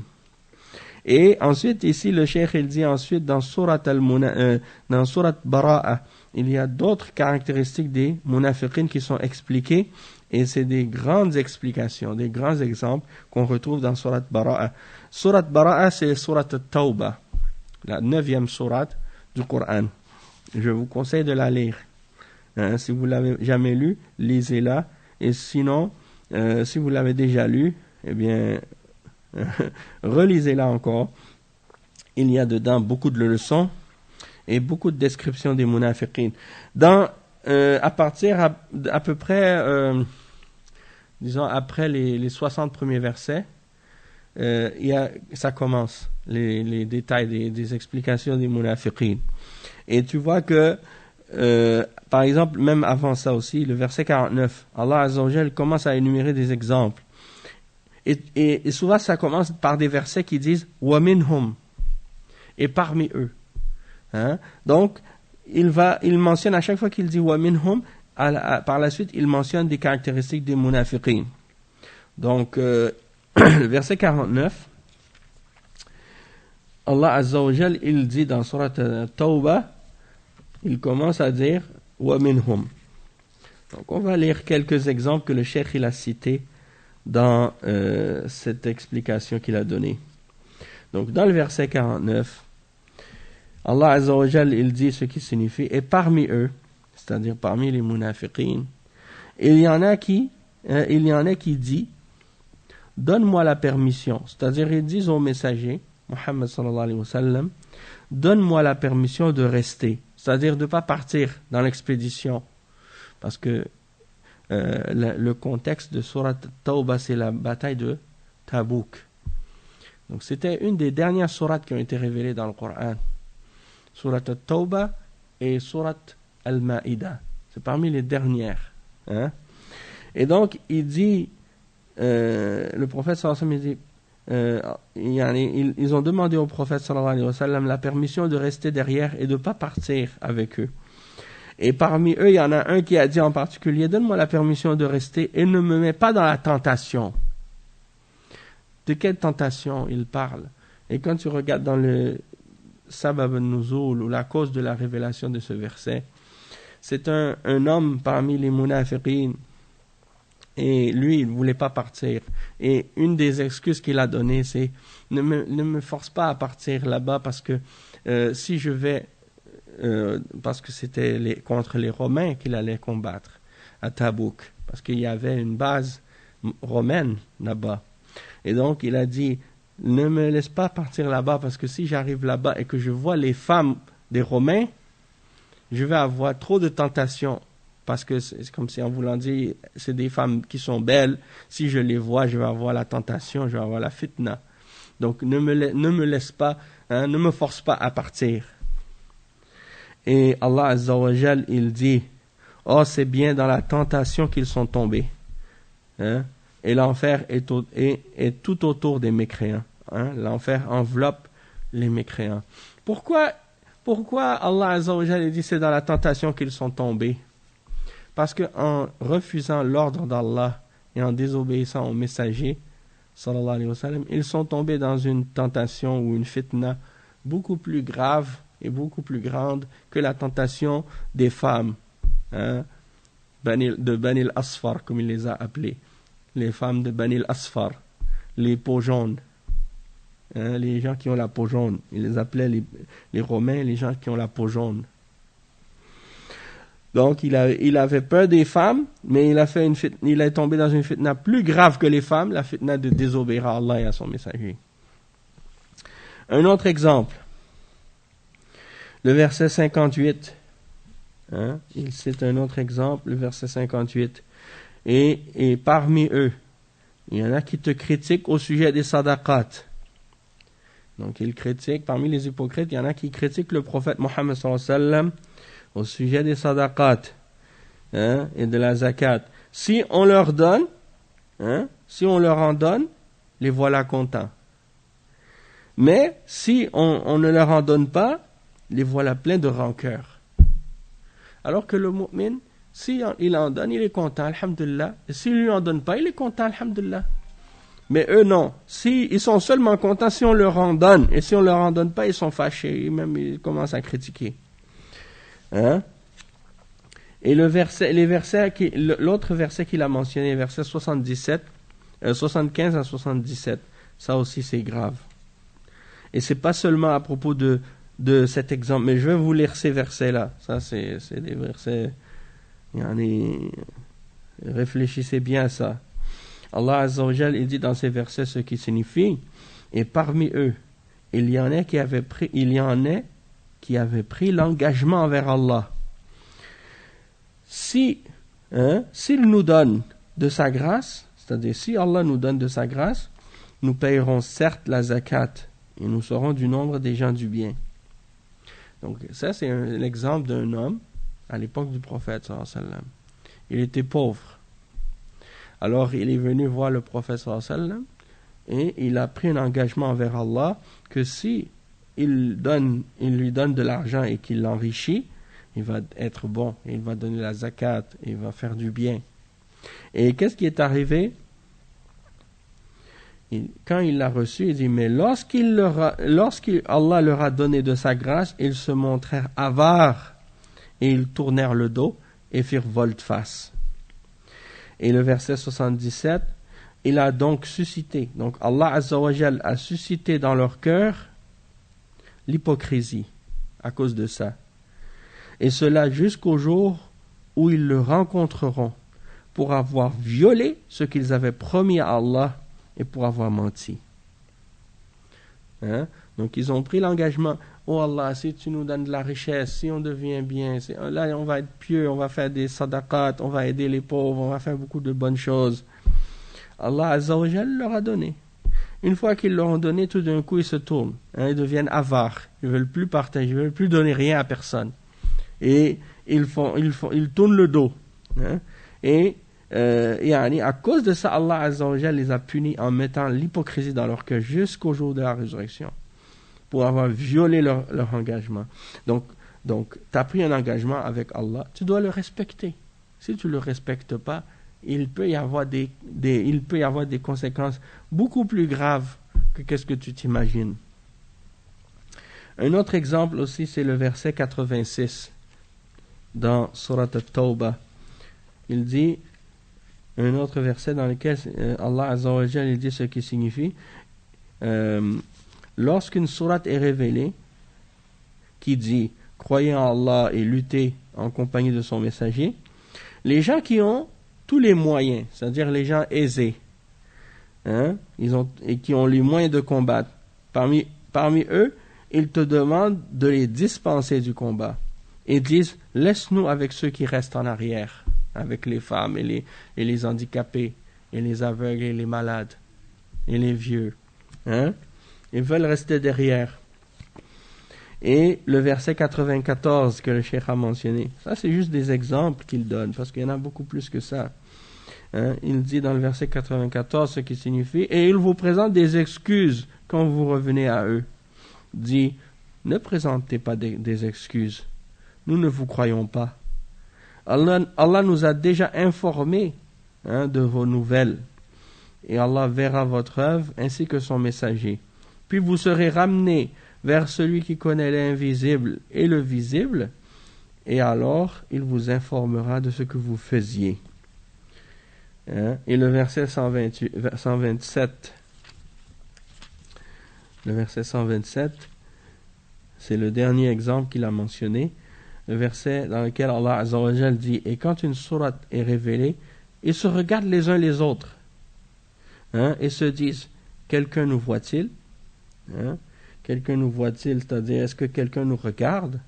Et ensuite, ici, le cheikh, il dit ensuite dans Surat Bara'a, il y a d'autres caractéristiques des munafiqin qui sont expliquées, et c'est des grandes explications, des grands exemples qu'on retrouve dans Surat Bara'a. Surat Bara'a, c'est Surat Tawbah, la 9e surat du Coran. Je vous conseille de la lire. Si vous ne l'avez jamais lu, lisez-la. Et sinon, si vous l'avez déjà lu, eh bien, relisez-la encore. Il y a dedans beaucoup de leçons et beaucoup de descriptions des munafiqin. À partir à peu près, disons, après les 60 premiers versets, ça commence, les détails des explications des munafiqin. Et tu vois que par exemple, même avant ça aussi, le verset 49, Allah Azza wa Jal commence à énumérer des exemples. Et souvent, ça commence par des versets qui disent « wa minhum » et parmi eux. Hein? Donc, il mentionne à chaque fois qu'il dit wa minhum, par la suite, il mentionne des caractéristiques des munafiqin. Donc, le verset 49, Allah Azza wa Jal, il dit dans Surat Tawbah, il commence à dire wa minhum. Donc, on va lire quelques exemples que le cheikh il a cités dans cette explication qu'il a donnée. Donc, dans le verset 49, Allah Azza wa Jal, il dit ce qui signifie, et parmi eux, c'est-à-dire parmi les munafiqin, il y en a qui dit, donne-moi la permission, c'est-à-dire ils disent au messager, Muhammad sallallahu alayhi wa sallam, donne-moi la permission de rester, c'est-à-dire de ne pas partir dans l'expédition, parce que le contexte de Surat Tawbah, c'est la bataille de Tabouk. Donc c'était une des dernières sourates qui ont été révélées dans le Coran. Surat Tawbah et Surat Al-Ma'ida. C'est parmi les dernières. Hein? Et donc, il dit, le prophète sallallahu alayhi wa sallam, il dit, ils ont demandé au prophète sallallahu alayhi wa sallam la permission de rester derrière et de ne pas partir avec eux. Et parmi eux, il y en a un qui a dit en particulier, donne-moi la permission de rester et ne me mets pas dans la tentation. De quelle tentation il parle? Et quand tu regardes dans le Sabab al-Nuzul ou la cause de la révélation de ce verset, c'est un homme parmi les munafiqin et lui, il ne voulait pas partir. Et une des excuses qu'il a données, c'est ne me force pas à partir là-bas parce que si je vais, parce que c'était contre les Romains qu'il allait combattre à Tabouk, parce qu'il y avait une base romaine là-bas. Et donc, il a dit, ne me laisse pas partir là-bas, parce que si j'arrive là-bas et que je vois les femmes des Romains, je vais avoir trop de tentations. Parce que c'est comme si en voulant dire, c'est des femmes qui sont belles, si je les vois, je vais avoir la tentation, je vais avoir la fitna. Donc, ne me laisse pas, hein, ne me force pas à partir. Et Allah Azza wa Jal, il dit, oh, c'est bien dans la tentation qu'ils sont tombés. Hein? Et l'enfer est tout autour des mécréants. Hein? L'enfer enveloppe les mécréants. Pourquoi Allah Azza wa Jal dit c'est dans la tentation qu'ils sont tombés? Parce qu'en refusant l'ordre d'Allah et en désobéissant au messager, sallallahu alayhi wa sallam, ils sont tombés dans une tentation ou une fitna beaucoup plus grave et beaucoup plus grande que la tentation des femmes, hein? De Bani al-Asfar, comme il les a appelées. Les femmes de Bani al-Asfar, les peaux jaunes, hein, les gens qui ont la peau jaune. Ils les appelaient les Romains, les gens qui ont la peau jaune. Donc, il avait peur des femmes, mais il est tombé dans une fitna plus grave que les femmes, la fitna de désobéir à Allah et à son messager. Un autre exemple, le verset 58. Hein, il cite un autre exemple, le verset 58. Et parmi eux, il y en a qui te critiquent au sujet des sadaqat. Donc, ils critiquent, parmi les hypocrites, il y en a qui critiquent le prophète Mohammed sallallahu alayhi wa sallam au sujet des sadaqat, hein, et de la zakat. Si on leur donne, hein, si on leur en donne, les voilà contents. Mais si on ne leur en donne pas, les voilà pleins de rancœur. Alors que le mu'min, si il en donne, il est content, alhamdulillah. Et s'il lui en donne pas, il est content, alhamdulillah. Mais eux, non. Ils sont seulement contents si on leur en donne. Et si on leur en donne pas, ils sont fâchés. Même, ils commencent à critiquer. Hein? Et l'autre verset qu'il a mentionné, verset 75 à 77, ça aussi c'est grave. Et c'est pas seulement à propos de cet exemple, mais je vais vous lire ces versets-là. Ça, c'est des versets... Réfléchissez bien à ça. Allah Azza wa Jal, il dit dans ces versets ce qui signifie, et parmi eux, il y en a qui avaient pris l'engagement envers Allah. S'il nous donne de sa grâce, c'est-à-dire si Allah nous donne de sa grâce, nous payerons certes la zakat et nous serons du nombre des gens du bien. Donc ça c'est l'exemple d'un homme à l'époque du prophète sallallahu alayhi wa sallam. Il était pauvre. Alors il est venu voir le prophète sallallahu alayhi wa sallam et il a pris un engagement envers Allah que si il lui donne de l'argent et qu'il l'enrichit, il va être bon, il va donner la zakat, il va faire du bien. Et qu'est-ce qui est arrivé? Quand il l'a reçu, il dit, mais Allah leur a donné de sa grâce, ils se montrèrent avares et ils tournèrent le dos et firent volte-face. Et le verset 77, il a donc suscité, donc Allah Azza wa Jal a suscité dans leur cœur l'hypocrisie à cause de ça. Et cela jusqu'au jour où ils le rencontreront pour avoir violé ce qu'ils avaient promis à Allah et pour avoir menti. Donc ils ont pris l'engagement, oh Allah, si tu nous donnes de la richesse, si on devient bien, là on va être pieux, on va faire des sadaqat, on va aider les pauvres, on va faire beaucoup de bonnes choses. Allah Azza wa Jal leur a donné. Une fois qu'ils leur ont donné, tout d'un coup ils se tournent, ils deviennent avares, ils ne veulent plus partager, ils ne veulent plus donner rien à personne. Et ils tournent le dos. Et à cause de ça, Allah Azza wa Jal les a punis en mettant l'hypocrisie dans leur cœur jusqu'au jour de la résurrection, pour avoir violé leur engagement. Donc tu as pris un engagement avec Allah, tu dois le respecter. Si tu ne le respectes pas, il peut y avoir des conséquences beaucoup plus graves que qu'est-ce que tu t'imagines. Un autre exemple aussi, c'est le verset 86 dans Surat At-Tawbah. Il dit, un autre verset dans lequel Allah Azza wa Jal dit ce qui signifie, lorsqu'une sourate est révélée qui dit croyez en Allah et luttez en compagnie de son messager, les gens qui ont tous les moyens, c'est-à-dire les gens aisés, et qui ont les moyens de combattre, parmi eux, ils te demandent de les dispenser du combat et disent laisse-nous avec ceux qui restent en arrière, avec les femmes et les handicapés et les aveugles et les malades et les vieux. Ils veulent rester derrière. Et le verset 94 que le cheikh a mentionné, ça c'est juste des exemples qu'il donne, parce qu'il y en a beaucoup plus que ça. Il dit dans le verset 94 ce qui signifie, et il vous présente des excuses quand vous revenez à eux. Dit, ne présentez pas des excuses, nous ne vous croyons pas. Allah nous a déjà informés de vos nouvelles, et Allah verra votre œuvre ainsi que son messager. Puis vous serez ramenés vers celui qui connaît l'invisible et le visible, et alors il vous informera de ce que vous faisiez. Et le verset 127, c'est le dernier exemple qu'il a mentionné, le verset dans lequel Allah Azza wa Jal dit, et quand une sourate est révélée, ils se regardent les uns les autres, et se disent, quelqu'un nous voit-il? Quelqu'un nous voit-il, c'est-à-dire est-ce que quelqu'un nous regarde?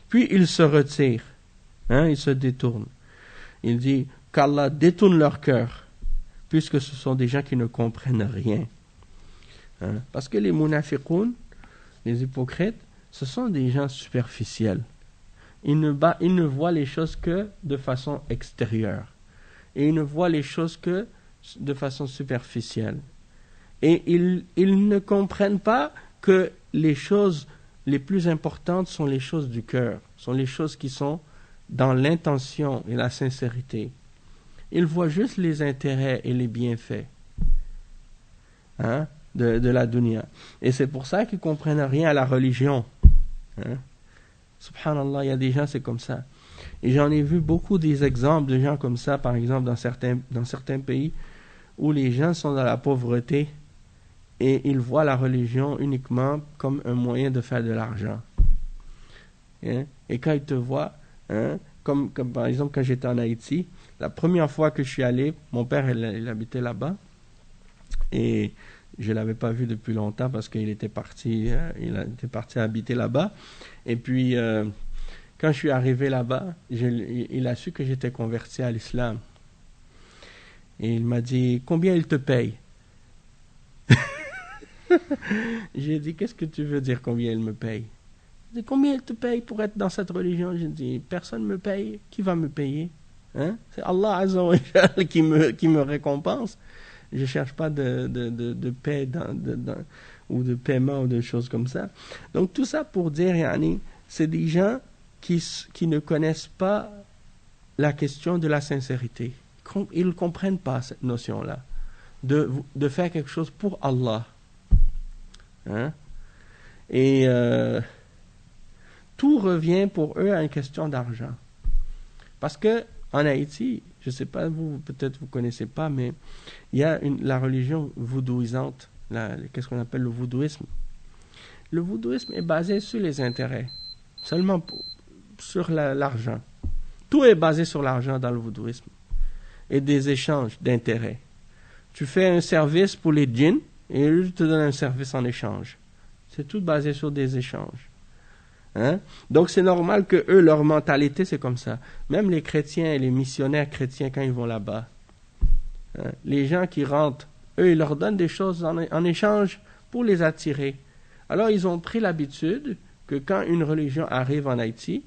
Puis il se retire, il se détourne. Il dit qu'Allah détourne leur cœur, puisque ce sont des gens qui ne comprennent rien. Parce que les munafiqoun, les hypocrites, ce sont des gens superficiels. Ils ne voient les choses que de façon extérieure. Et ils ne voient les choses que de façon superficielle. Et ils ne comprennent pas que les choses les plus importantes sont les choses du cœur, sont les choses qui sont dans l'intention et la sincérité. Ils voient juste les intérêts et les bienfaits de la dunya. Et c'est pour ça qu'ils ne comprennent rien à la religion. Subhanallah, il y a des gens, c'est comme ça. Et j'en ai vu beaucoup des exemples de gens comme ça, par exemple dans certains pays où les gens sont dans la pauvreté et ils voient la religion uniquement comme un moyen de faire de l'argent. Et quand ils te voient, comme par exemple quand j'étais en Haïti, la première fois que je suis allé, mon père il habitait là-bas et je ne l'avais pas vu depuis longtemps parce qu'il était parti habiter là-bas. Et puis quand je suis arrivé là-bas, il a su que j'étais converti à l'islam. Et il m'a dit, combien il te paye? J'ai dit, qu'est-ce que tu veux dire combien il me paye? Il dit, combien il te paye pour être dans cette religion? J'ai dit, personne ne me paye. Qui va me payer? C'est Allah Azza wa Jal qui me récompense. Je ne cherche pas de paix ou de paiement ou de choses comme ça. Donc tout ça pour dire, yani, c'est des gens qui ne connaissent pas la question de la sincérité. Ils ne comprennent pas cette notion-là, de faire quelque chose pour Allah. Hein? Et tout revient pour eux à une question d'argent. Parce que en Haïti, je ne sais pas, peut-être vous ne connaissez pas, mais il y a la religion voodooisante, qu'est-ce qu'on appelle le voodooisme. Le voodooisme est basé sur les intérêts, seulement sur l'argent. Tout est basé sur l'argent dans le voodooisme et des échanges d'intérêts. Tu fais un service pour les djinns et eux te donnent un service en échange. C'est tout basé sur des échanges. Hein? Donc c'est normal que eux, leur mentalité, c'est comme ça. Même les chrétiens et les missionnaires chrétiens, quand ils vont là-bas, hein, les gens qui rentrent, eux, ils leur donnent des choses en échange pour les attirer. Alors ils ont pris l'habitude que quand une religion arrive en Haïti,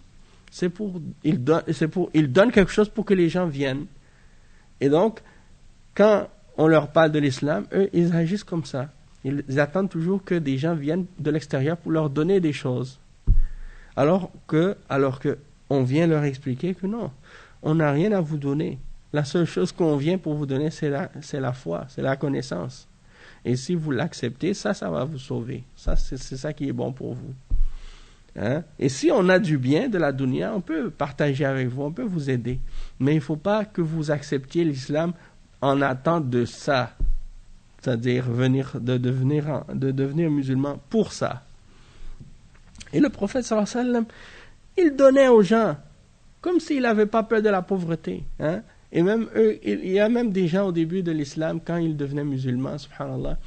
ils donnent quelque chose pour que les gens viennent. Et donc, quand on leur parle de l'islam, eux, ils agissent comme ça. Ils attendent toujours que des gens viennent de l'extérieur pour leur donner des choses. Alors que on vient leur expliquer que non, on n'a rien à vous donner. La seule chose qu'on vient pour vous donner, c'est la foi, c'est la connaissance. Et si vous l'acceptez, ça va vous sauver. Ça, c'est ça qui est bon pour vous. Hein? Et si on a du bien de la dunya, on peut partager avec vous, on peut vous aider. Mais il ne faut pas que vous acceptiez l'islam en attente de ça. C'est-à-dire de devenir musulman pour ça. Et le prophète sallallahu alayhi wa sallam, il donnait aux gens comme s'il n'avait pas peur de la pauvreté. Hein? Et même eux, il y a même des gens au début de l'islam, quand ils devenaient musulmans, subhanallah,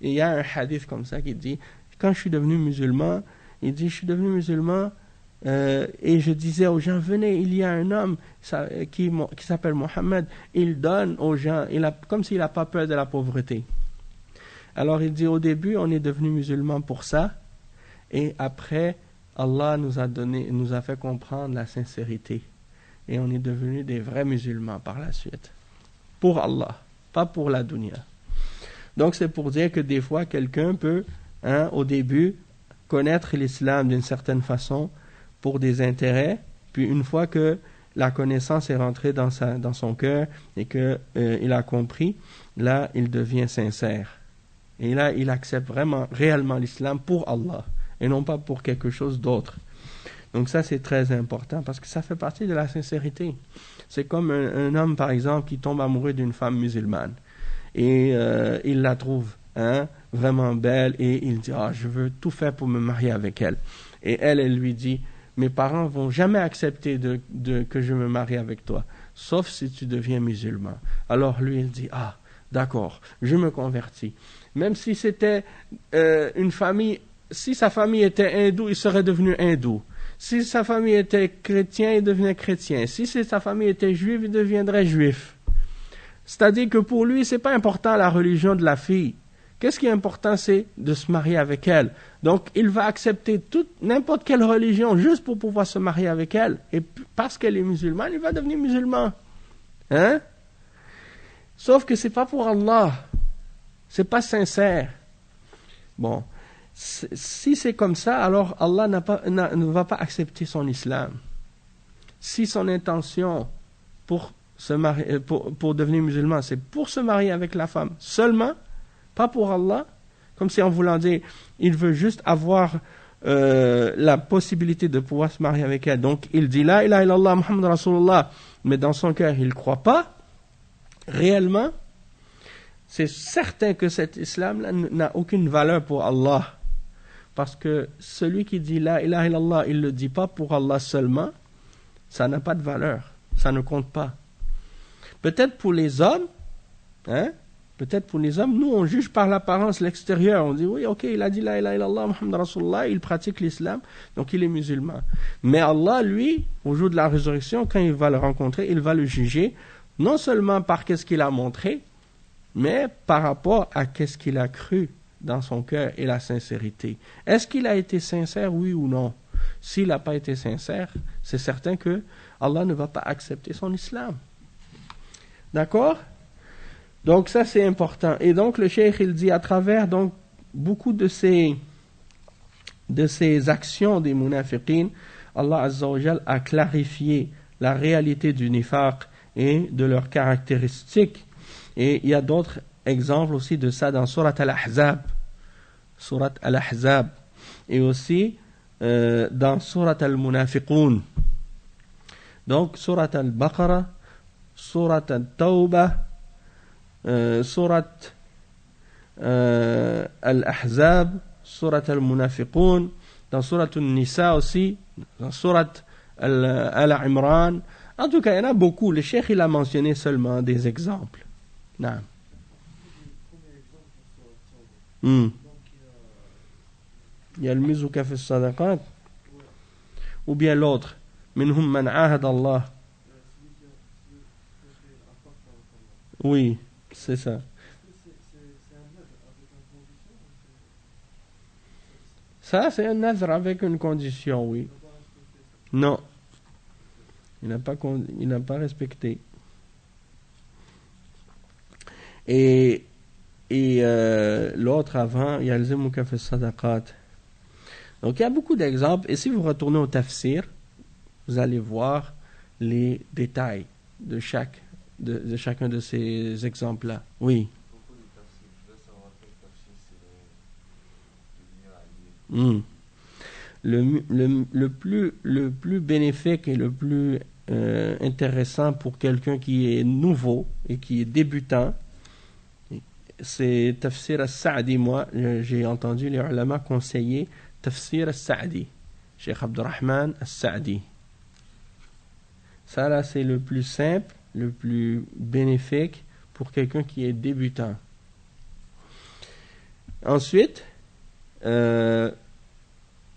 il y a un hadith comme ça qui dit, quand je suis devenu musulman, il dit, je suis devenu musulman et je disais aux gens, venez, il y a un homme qui s'appelle Mohammed, il donne aux gens, comme s'il n'a pas peur de la pauvreté. Alors il dit, au début, on est devenu musulman pour ça, et après, Allah nous a fait comprendre la sincérité. Et on est devenu des vrais musulmans par la suite. Pour Allah, pas pour la dunya. Donc c'est pour dire que des fois, quelqu'un peut, au début, connaître l'islam d'une certaine façon pour des intérêts, puis une fois que la connaissance est rentrée dans son cœur et qu'il a compris, là, il devient sincère. Et là, il accepte réellement l'islam pour Allah et non pas pour quelque chose d'autre. Donc ça, c'est très important parce que ça fait partie de la sincérité. C'est comme un homme, par exemple, qui tombe amoureux d'une femme musulmane et il la trouve vraiment belle et il dit « je veux tout faire pour me marier avec elle ». Et elle lui dit « Mes parents vont jamais accepter que je me marie avec toi, sauf si tu deviens musulman ». Alors lui, il dit « Ah, d'accord, je me convertis ». Même si c'était une famille, si sa famille était hindoue, il serait devenu hindou. Si sa famille était chrétien, il devenait chrétien. Si sa famille était juive, il deviendrait juif. C'est-à-dire que pour lui, c'est pas important la religion de la fille. Qu'est-ce qui est important, c'est de se marier avec elle. Donc, il va accepter n'importe quelle religion juste pour pouvoir se marier avec elle. Et parce qu'elle est musulmane, il va devenir musulman. Hein? Sauf que c'est pas pour Allah. C'est pas sincère. Bon. Si c'est comme ça, alors Allah ne va pas accepter son islam. Si son intention pour se marier, pour devenir musulman, c'est pour se marier avec la femme seulement, pas pour Allah, comme si en voulant dire, il veut juste avoir la possibilité de pouvoir se marier avec elle. Donc il dit la ilaha illallah Muhammad Rasulullah, mais dans son cœur il ne croit pas réellement. C'est certain que cet islam-là n'a aucune valeur pour Allah. Parce que celui qui dit la ilaha illallah, il ne le dit pas pour Allah seulement, ça n'a pas de valeur, ça ne compte pas. Peut-être pour les hommes, nous on juge par l'apparence, l'extérieur, on dit oui, ok, il a dit la ilaha illallah, Muhammad Rasulullah, il pratique l'islam, donc il est musulman. Mais Allah, lui, au jour de la résurrection, quand il va le rencontrer, il va le juger, non seulement par qu'est-ce qu'il a montré, mais par rapport à qu'est-ce qu'il a cru dans son cœur et la sincérité. Est-ce qu'il a été sincère, oui ou non? S'il n'a pas été sincère, c'est certain que Allah ne va pas accepter son islam. D'accord? Donc ça c'est important. Et donc le cheikh il dit à travers donc beaucoup de ces actions des munafiqin, Allah Azza wa Jal a clarifié la réalité du nifaq et de leurs caractéristiques. Et il y a d'autres exemples aussi de ça dans Surat Al-Ahzab. Surat Al-Ahzab. Et aussi dans Surat Al-Munafiqun. Donc, Surat Al-Baqarah, Surat Al-Tawbah, Surat Al-Ahzab, Surat Al-Munafiqun, dans Surat Al-Nisa aussi, dans Surat Al-Imran. En tout cas, il y en a beaucoup. Le cheikh, il a mentionné seulement des exemples. Non. Il y a le mizuka fi sadaqat, ou bien l'autre. Minhum man ahad Allah. Oui, c'est ça. Ça, c'est un nadr avec une condition, oui. Non. Il n'a pas respecté. Et l'autre avant, yalzimuka fi sadaqat. Donc il y a beaucoup d'exemples. Et si vous retournez au tafsir, vous allez voir les détails de chacun de ces exemples-là. Oui. Beaucoup de tafsir, je voudrais savoir quel tafsir c'est le mieux à lire. Le plus bénéfique et le plus intéressant pour quelqu'un qui est nouveau et qui est débutant, c'est Tafsir al-Sa'di. Moi, j'ai entendu les ulama conseiller Tafsir al-Sa'di, Cheikh Abdurrahman al-Sa'di. Ça là, c'est le plus simple, le plus bénéfique pour quelqu'un qui est débutant. Ensuite, il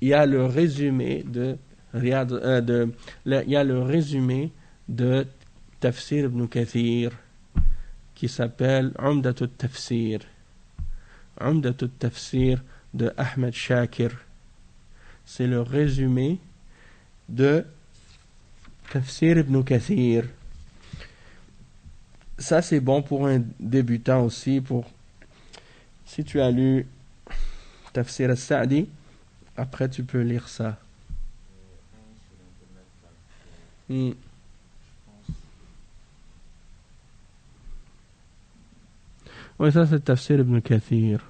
y a le résumé de Tafsir ibn Kathir qui s'appelle Umdatut Tafsir. Umdatut Tafsir de Ahmed Shakir. C'est le résumé de Tafsir ibn Kathir. Ça, c'est bon pour un débutant aussi. Si tu as lu Tafsir al-Sa'di, après tu peux lire ça. Oui, ça c'est Tafsir ibn Kathir.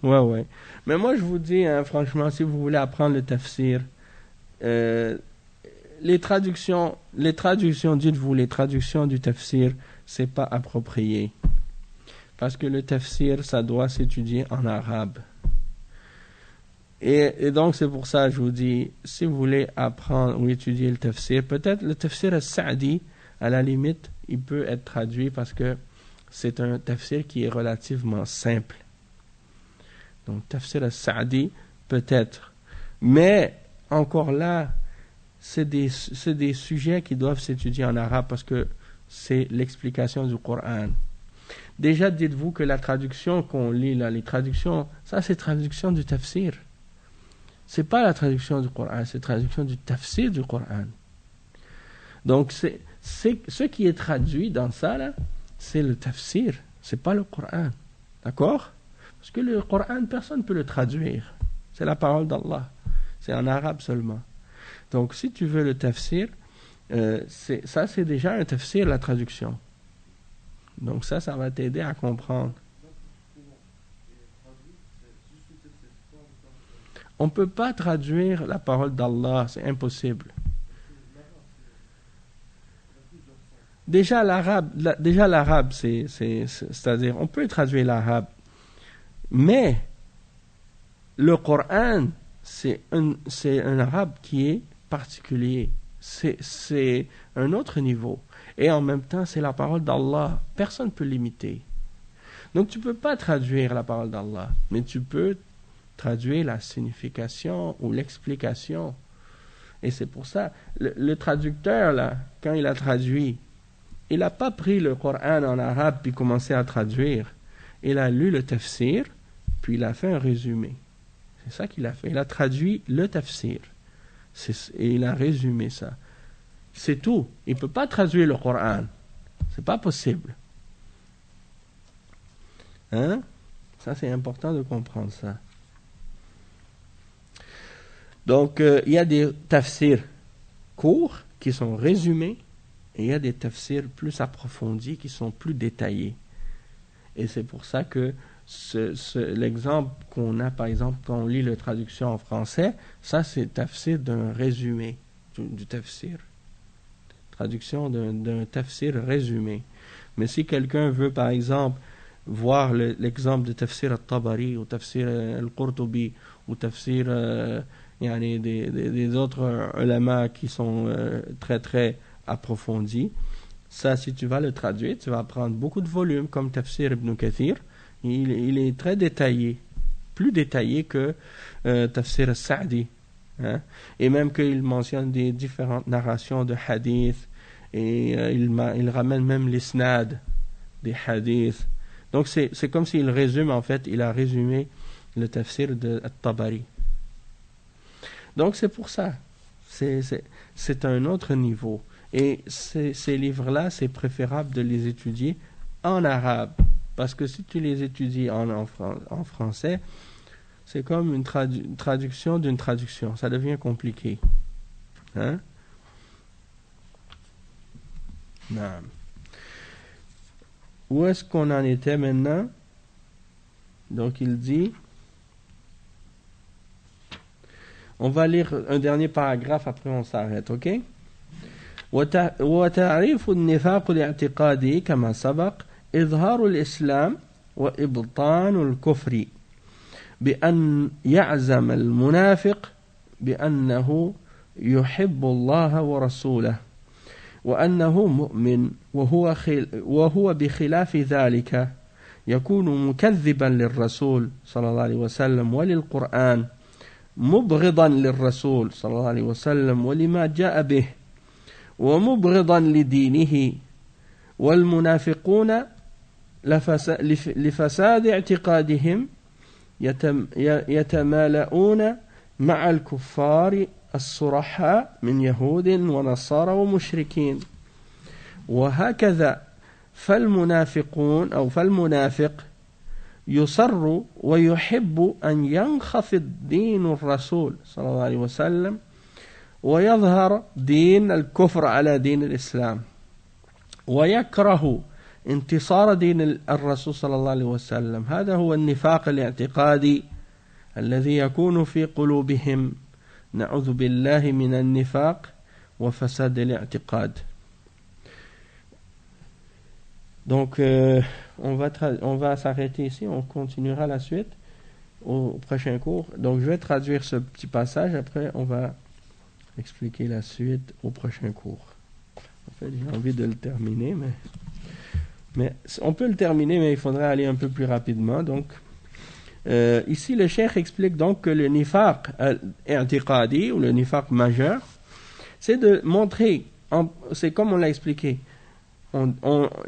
Ouais. Mais moi je vous dis, franchement, si vous voulez apprendre le tafsir, les traductions, dites-vous, les traductions du tafsir, c'est pas approprié. Parce que le tafsir, ça doit s'étudier en arabe. Et donc c'est pour ça que je vous dis, si vous voulez apprendre ou étudier le tafsir, peut-être le tafsir al-Sa'di, à la limite, il peut être traduit parce que c'est un tafsir qui est relativement simple. Donc tafsir al-Sa'di, peut-être. Mais encore là, c'est des sujets qui doivent s'étudier en arabe parce que c'est l'explication du Coran. Déjà, dites-vous que la traduction qu'on lit là, les traductions, ça c'est traduction du tafsir. C'est pas la traduction du Coran, c'est la traduction du tafsir du Coran. Donc c'est ce qui est traduit dans ça là, c'est le tafsir, c'est pas le Coran. D'accord? Parce que le Coran, personne ne peut le traduire. C'est la parole d'Allah. C'est en arabe seulement. Donc si tu veux le tafsir, c'est déjà un tafsir, la traduction. Donc ça va t'aider à comprendre. On ne peut pas traduire la parole d'Allah, c'est impossible. Déjà l'arabe, c'est-à-dire, on peut traduire l'arabe, mais le Coran, c'est un arabe qui est particulier. C'est un autre niveau. Et en même temps, c'est la parole d'Allah. Personne ne peut l'imiter. Donc tu ne peux pas traduire la parole d'Allah, mais tu peux traduire la signification ou l'explication. Et c'est pour ça, le traducteur, là, quand il a traduit, il n'a pas pris le Coran en arabe puis commencé à traduire. Il a lu le tafsir, puis il a fait un résumé. C'est ça qu'il a fait. Il a traduit le tafsir. Et il a résumé ça. C'est tout. Il ne peut pas traduire le Coran. C'est pas possible. Hein? Ça, c'est important de comprendre ça. Donc, il y a des tafsirs courts qui sont résumés et il y a des tafsirs plus approfondis qui sont plus détaillés. Et c'est pour ça que l'exemple qu'on a, par exemple, quand on lit la traduction en français, ça, c'est tafsir d'un résumé du tafsir. Traduction d'un tafsir résumé. Mais si quelqu'un veut, par exemple, voir l'exemple de tafsir al-Tabari ou tafsir al-Qurtubi ou tafsir des autres ulama qui sont très très approfondis, ça, si tu vas le traduire, tu vas prendre beaucoup de volumes comme tafsir Ibn Kathir. Il est très détaillé, plus détaillé que tafsir al-Sa'di. Hein? Et même qu'il mentionne des différentes narrations de hadiths et il ramène même l'isnad des hadiths. Donc c'est comme s'il résume, en fait, il a résumé le tafsir de At-Tabari. Donc c'est pour ça, c'est un autre niveau. Et ces livres-là, c'est préférable de les étudier en arabe, parce que si tu les étudies en français, c'est comme une traduction d'une traduction. Ça devient compliqué. Hein? Non. Où est-ce qu'on en était maintenant? Donc il dit... On va lire un dernier paragraphe, après on s'arrête, ok? وتعريف النفاق الاعتقادي كما سبق إظهار الإسلام وإبطان الكفر بأن يعزم المنافق بأنه يحب الله ورسوله وأنه مؤمن وهو بخلاف ذلك يكون مكذبا للرسول صلى الله عليه وسلم وللقرآن مبغضا للرسول صلى الله عليه وسلم ولما جاء به ومبغضا لدينه والمنافقون لفساد اعتقادهم يتمالؤون مع الكفار الصرحاء من يهود ونصارى ومشركين وهكذا فالمنافق يصر ويحب أن ينخفض دين الرسول صلى الله عليه وسلم ويظهر دين الكفر على دين الإسلام ويكره انتصار دين الرسول صلى الله عليه وسلم. هذا هو النفاق الاعتقادي الذي يكون في قلوبهم. نعوذ بالله من النفاق وفساد الاعتقاد. Donc, on va s'arrêter ici, on continuera la suite au prochain cours. Donc, je vais traduire ce petit passage, après on va expliquer la suite au prochain cours. En fait, j'ai envie de le terminer, mais on peut le terminer, mais il faudrait aller un peu plus rapidement. Donc, ici, le cheikh explique donc que le nifaq i'tiqadi, ou le nifaq majeur, c'est de montrer, c'est comme on l'a expliqué,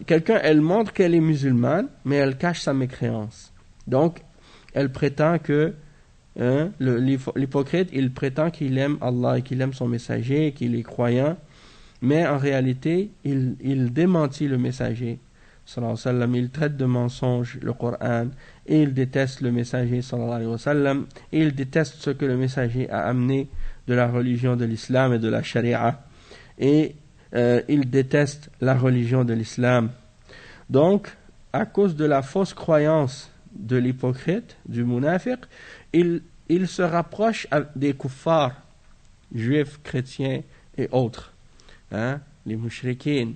quelqu'un, elle montre qu'elle est musulmane, mais elle cache sa mécréance. Donc, elle prétend que l'hypocrite, il prétend qu'il aime Allah et qu'il aime son messager, qu'il est croyant, mais en réalité, il démentit le messager, sallallahu alayhi wa sallam. Il traite de mensonge le Coran, et il déteste le messager, sallallahu alayhi wa sallam, et il déteste ce que le messager a amené de la religion de l'islam et de la charia, et il déteste la religion de l'islam. Donc, à cause de la fausse croyance de l'hypocrite, du munafiq, il se rapproche des kuffars, juifs, chrétiens et autres, hein, les mushrikines.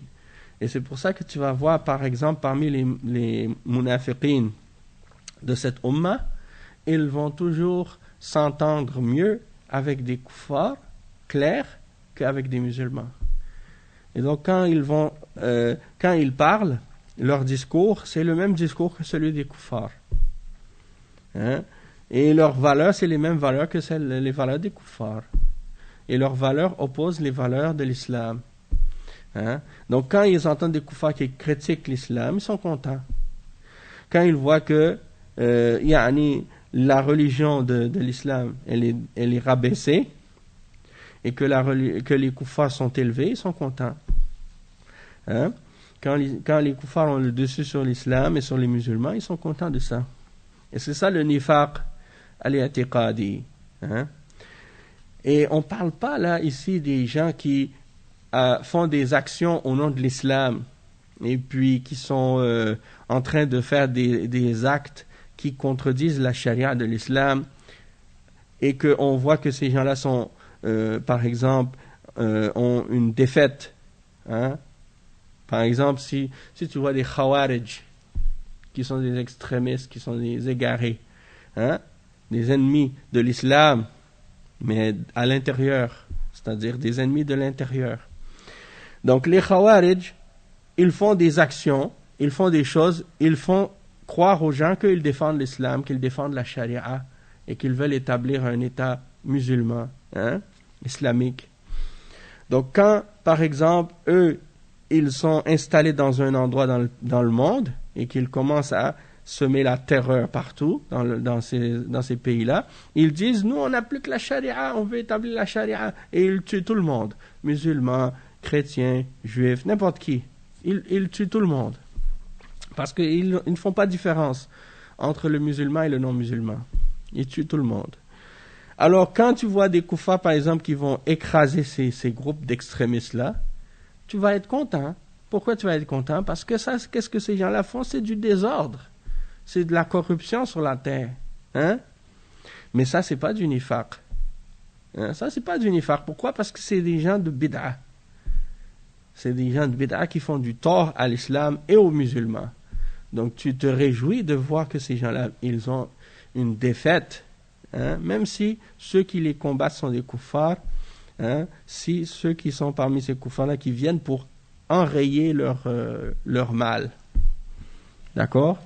Et c'est pour ça que tu vas voir, par exemple, parmi les munafiqines de cette umma, ils vont toujours s'entendre mieux avec des kuffars clairs qu'avec des musulmans. Et donc, quand ils parlent, leur discours, c'est le même discours que celui des kuffars. Hein? Et leurs valeurs, c'est les mêmes valeurs que les valeurs des kuffars. Et leurs valeurs opposent les valeurs de l'islam. Hein? Donc, quand ils entendent des kuffars qui critiquent l'islam, ils sont contents. Quand ils voient que la religion de l'islam, elle est rabaissée, et que les kuffars sont élevés, ils sont contents. Hein? Quand les kuffars ont le dessus sur l'islam et sur les musulmans, ils sont contents de ça. Et c'est ça le nifaq al-i'tiqadi. Hein? Et on ne parle pas là ici des gens qui font des actions au nom de l'islam et puis qui sont en train de faire des actes qui contredisent la charia de l'islam et qu'on voit que ces gens-là sont, par exemple, ont une défaite. Hein? Par exemple, si tu vois des khawarij, qui sont des extrémistes, qui sont des égarés, hein? Des ennemis de l'islam, mais à l'intérieur, c'est-à-dire des ennemis de l'intérieur. Donc les khawarij, ils font des actions, ils font des choses, ils font croire aux gens qu'ils défendent l'islam, qu'ils défendent la charia et qu'ils veulent établir un État musulman, hein, islamique. Donc quand, par exemple, eux, ils sont installés dans un endroit dans le monde et qu'ils commencent à semer la terreur partout dans ces pays-là, ils disent, nous on n'a plus que la charia, on veut établir la charia, et ils tuent tout le monde, musulmans, chrétiens, juifs, n'importe qui. Ils tuent tout le monde. Parce qu'ils ne font pas de différence entre le musulman et le non-musulman. Ils tuent tout le monde. Alors, quand tu vois des koufars, par exemple, qui vont écraser ces groupes d'extrémistes-là, tu vas être content. Pourquoi tu vas être content? Parce que ça, qu'est-ce que ces gens-là font? C'est du désordre. C'est de la corruption sur la terre. Hein? Mais ça, c'est pas du nifaq. Hein? Ça, c'est pas du nifaq. Pourquoi? Parce que c'est des gens de bid'a. C'est des gens de bid'a qui font du tort à l'islam et aux musulmans. Donc, tu te réjouis de voir que ces gens-là, ils ont une défaite. Hein? Même si ceux qui les combattent sont des koufars, hein? Si ceux qui sont parmi ces koufars-là qui viennent pour enrayer leur mal. D'accord?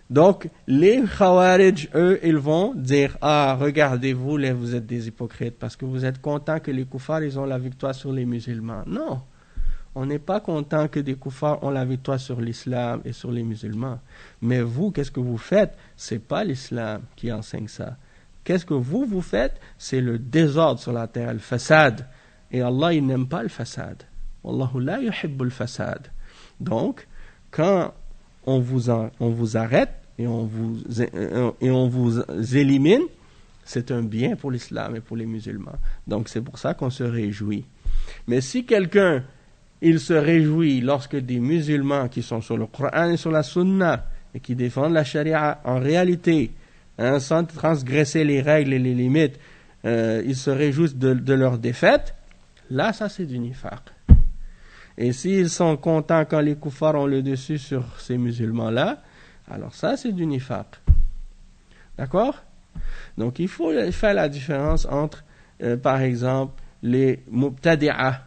Donc, les Khawarij, eux, ils vont dire, ah, regardez-vous, là, vous êtes des hypocrites, parce que vous êtes contents que les koufars, ils ont la victoire sur les musulmans. Non, on n'est pas content que des koufars ont la victoire sur l'islam et sur les musulmans. Mais vous, qu'est-ce que vous faites? C'est pas l'islam qui enseigne ça. Qu'est-ce que vous faites? C'est le désordre sur la terre, le fasad. Et Allah, il n'aime pas le fasad. Wallahu la yuhibbul fasad. Donc, quand on vous arrête et on vous élimine, c'est un bien pour l'islam et pour les musulmans. Donc c'est pour ça qu'on se réjouit. Mais si quelqu'un, il se réjouit lorsque des musulmans qui sont sur le Coran et sur la Sunna et qui défendent la charia en réalité, hein, sans transgresser les règles et les limites, ils se réjouissent de leur défaite, là ça c'est du nifaq. Et s'ils sont contents quand les koufars ont le dessus sur ces musulmans-là, alors ça, c'est du nifaq. D'accord? Donc, il faut faire la différence entre, par exemple, les mubtadi'a.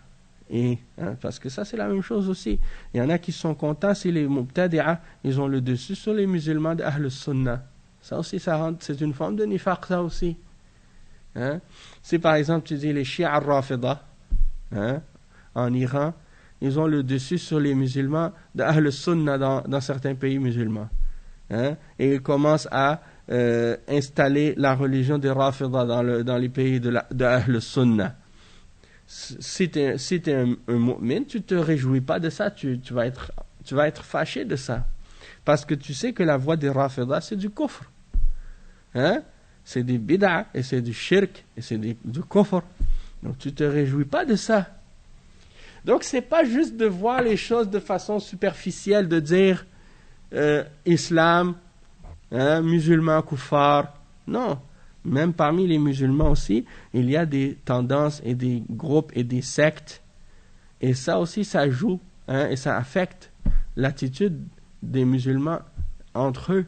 Parce que ça, c'est la même chose aussi. Il y en a qui sont contents si les mubtadi'a, ils ont le dessus sur les musulmans d'Ahl Sunnah. Ça aussi, c'est une forme de nifaq, ça aussi. Hein? Si, par exemple, tu dis les Shia al-Rafida, hein, en Iran, ils ont le dessus sur les musulmans d'Ahl Sunnah dans certains pays musulmans. Hein? Et ils commencent à installer la religion des Rafida dans les pays d'Ahl Sunnah. Si tu es un mu'min, tu ne te réjouis pas de ça, tu vas être fâché de ça. Parce que tu sais que la voie des Rafida, c'est du kufr. Hein? C'est des bid'a, et c'est du shirk, et c'est du kufr. Donc tu ne te réjouis pas de ça. Donc, ce n'est pas juste de voir les choses de façon superficielle, de dire islam, hein, musulmans, koufars. Non, même parmi les musulmans aussi, il y a des tendances et des groupes et des sectes. Et ça aussi, ça joue, hein, et ça affecte l'attitude des musulmans entre eux.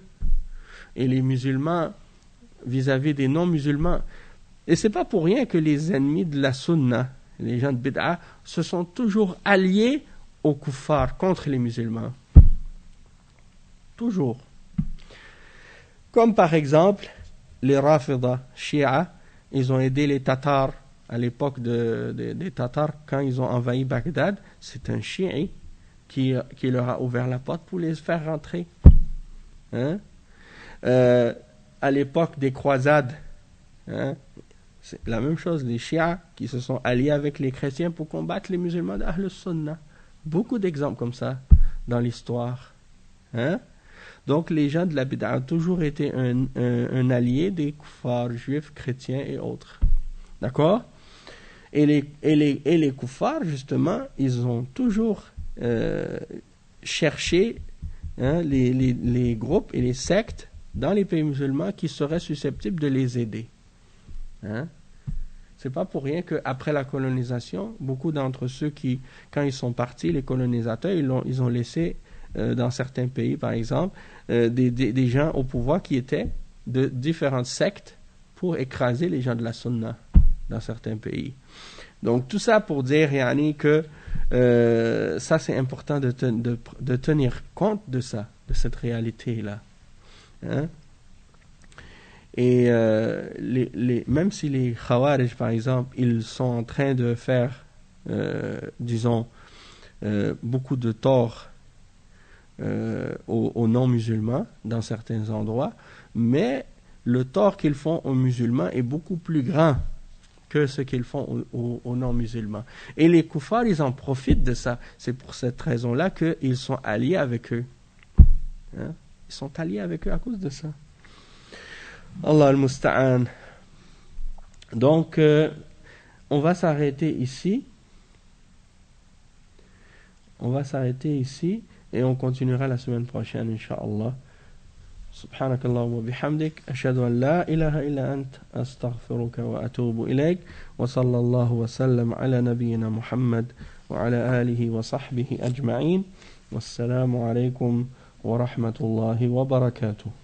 Et les musulmans vis-à-vis des non-musulmans. Et ce n'est pas pour rien que les ennemis de la sunna, les gens de bid'a, se sont toujours alliés aux kuffars contre les musulmans. Toujours. Comme par exemple, les Rafida, Shia, ils ont aidé les Tatars à l'époque des Tatars quand ils ont envahi Bagdad. C'est un Chi'i qui leur a ouvert la porte pour les faire rentrer. Hein? À l'époque des croisades, hein? C'est la même chose, les Shia qui se sont alliés avec les chrétiens pour combattre les musulmans d'Ahl Sunnah. Beaucoup d'exemples comme ça dans l'histoire. Hein? Donc les gens de la bid'a ont toujours été un allié des kuffars juifs, chrétiens et autres. D'accord? Et les kuffars, justement, ils ont toujours cherché les groupes et les sectes dans les pays musulmans qui seraient susceptibles de les aider. Hein? C'est pas pour rien qu'après la colonisation, beaucoup d'entre ceux qui, quand ils sont partis, les colonisateurs, ils ont laissé, dans certains pays par exemple, des gens au pouvoir qui étaient de différentes sectes pour écraser les gens de la sunna dans certains pays. Donc tout ça pour dire, yani, que ça c'est important de tenir compte de ça, de cette réalité-là. Hein? Et même si les Khawarij, par exemple, ils sont en train de faire, disons, beaucoup de tort aux non-musulmans dans certains endroits, mais le tort qu'ils font aux musulmans est beaucoup plus grand que ce qu'ils font aux non-musulmans. Et les kuffars, ils en profitent de ça. C'est pour cette raison-là qu'ils sont alliés avec eux. Hein? Ils sont alliés avec eux à cause de ça. Allah al-Musta'an. Donc, on va s'arrêter ici. On va s'arrêter ici et on continuera la semaine prochaine, Inch'Allah. سبحانك اللهم وبحمدك أشهد أن لا إله إلا أنت أستغفرك وأتوب إليك وصلى الله وسلم على نبينا محمد وعلى آله وصحبه أجمعين والسلام عليكم ورحمة الله وبركاته.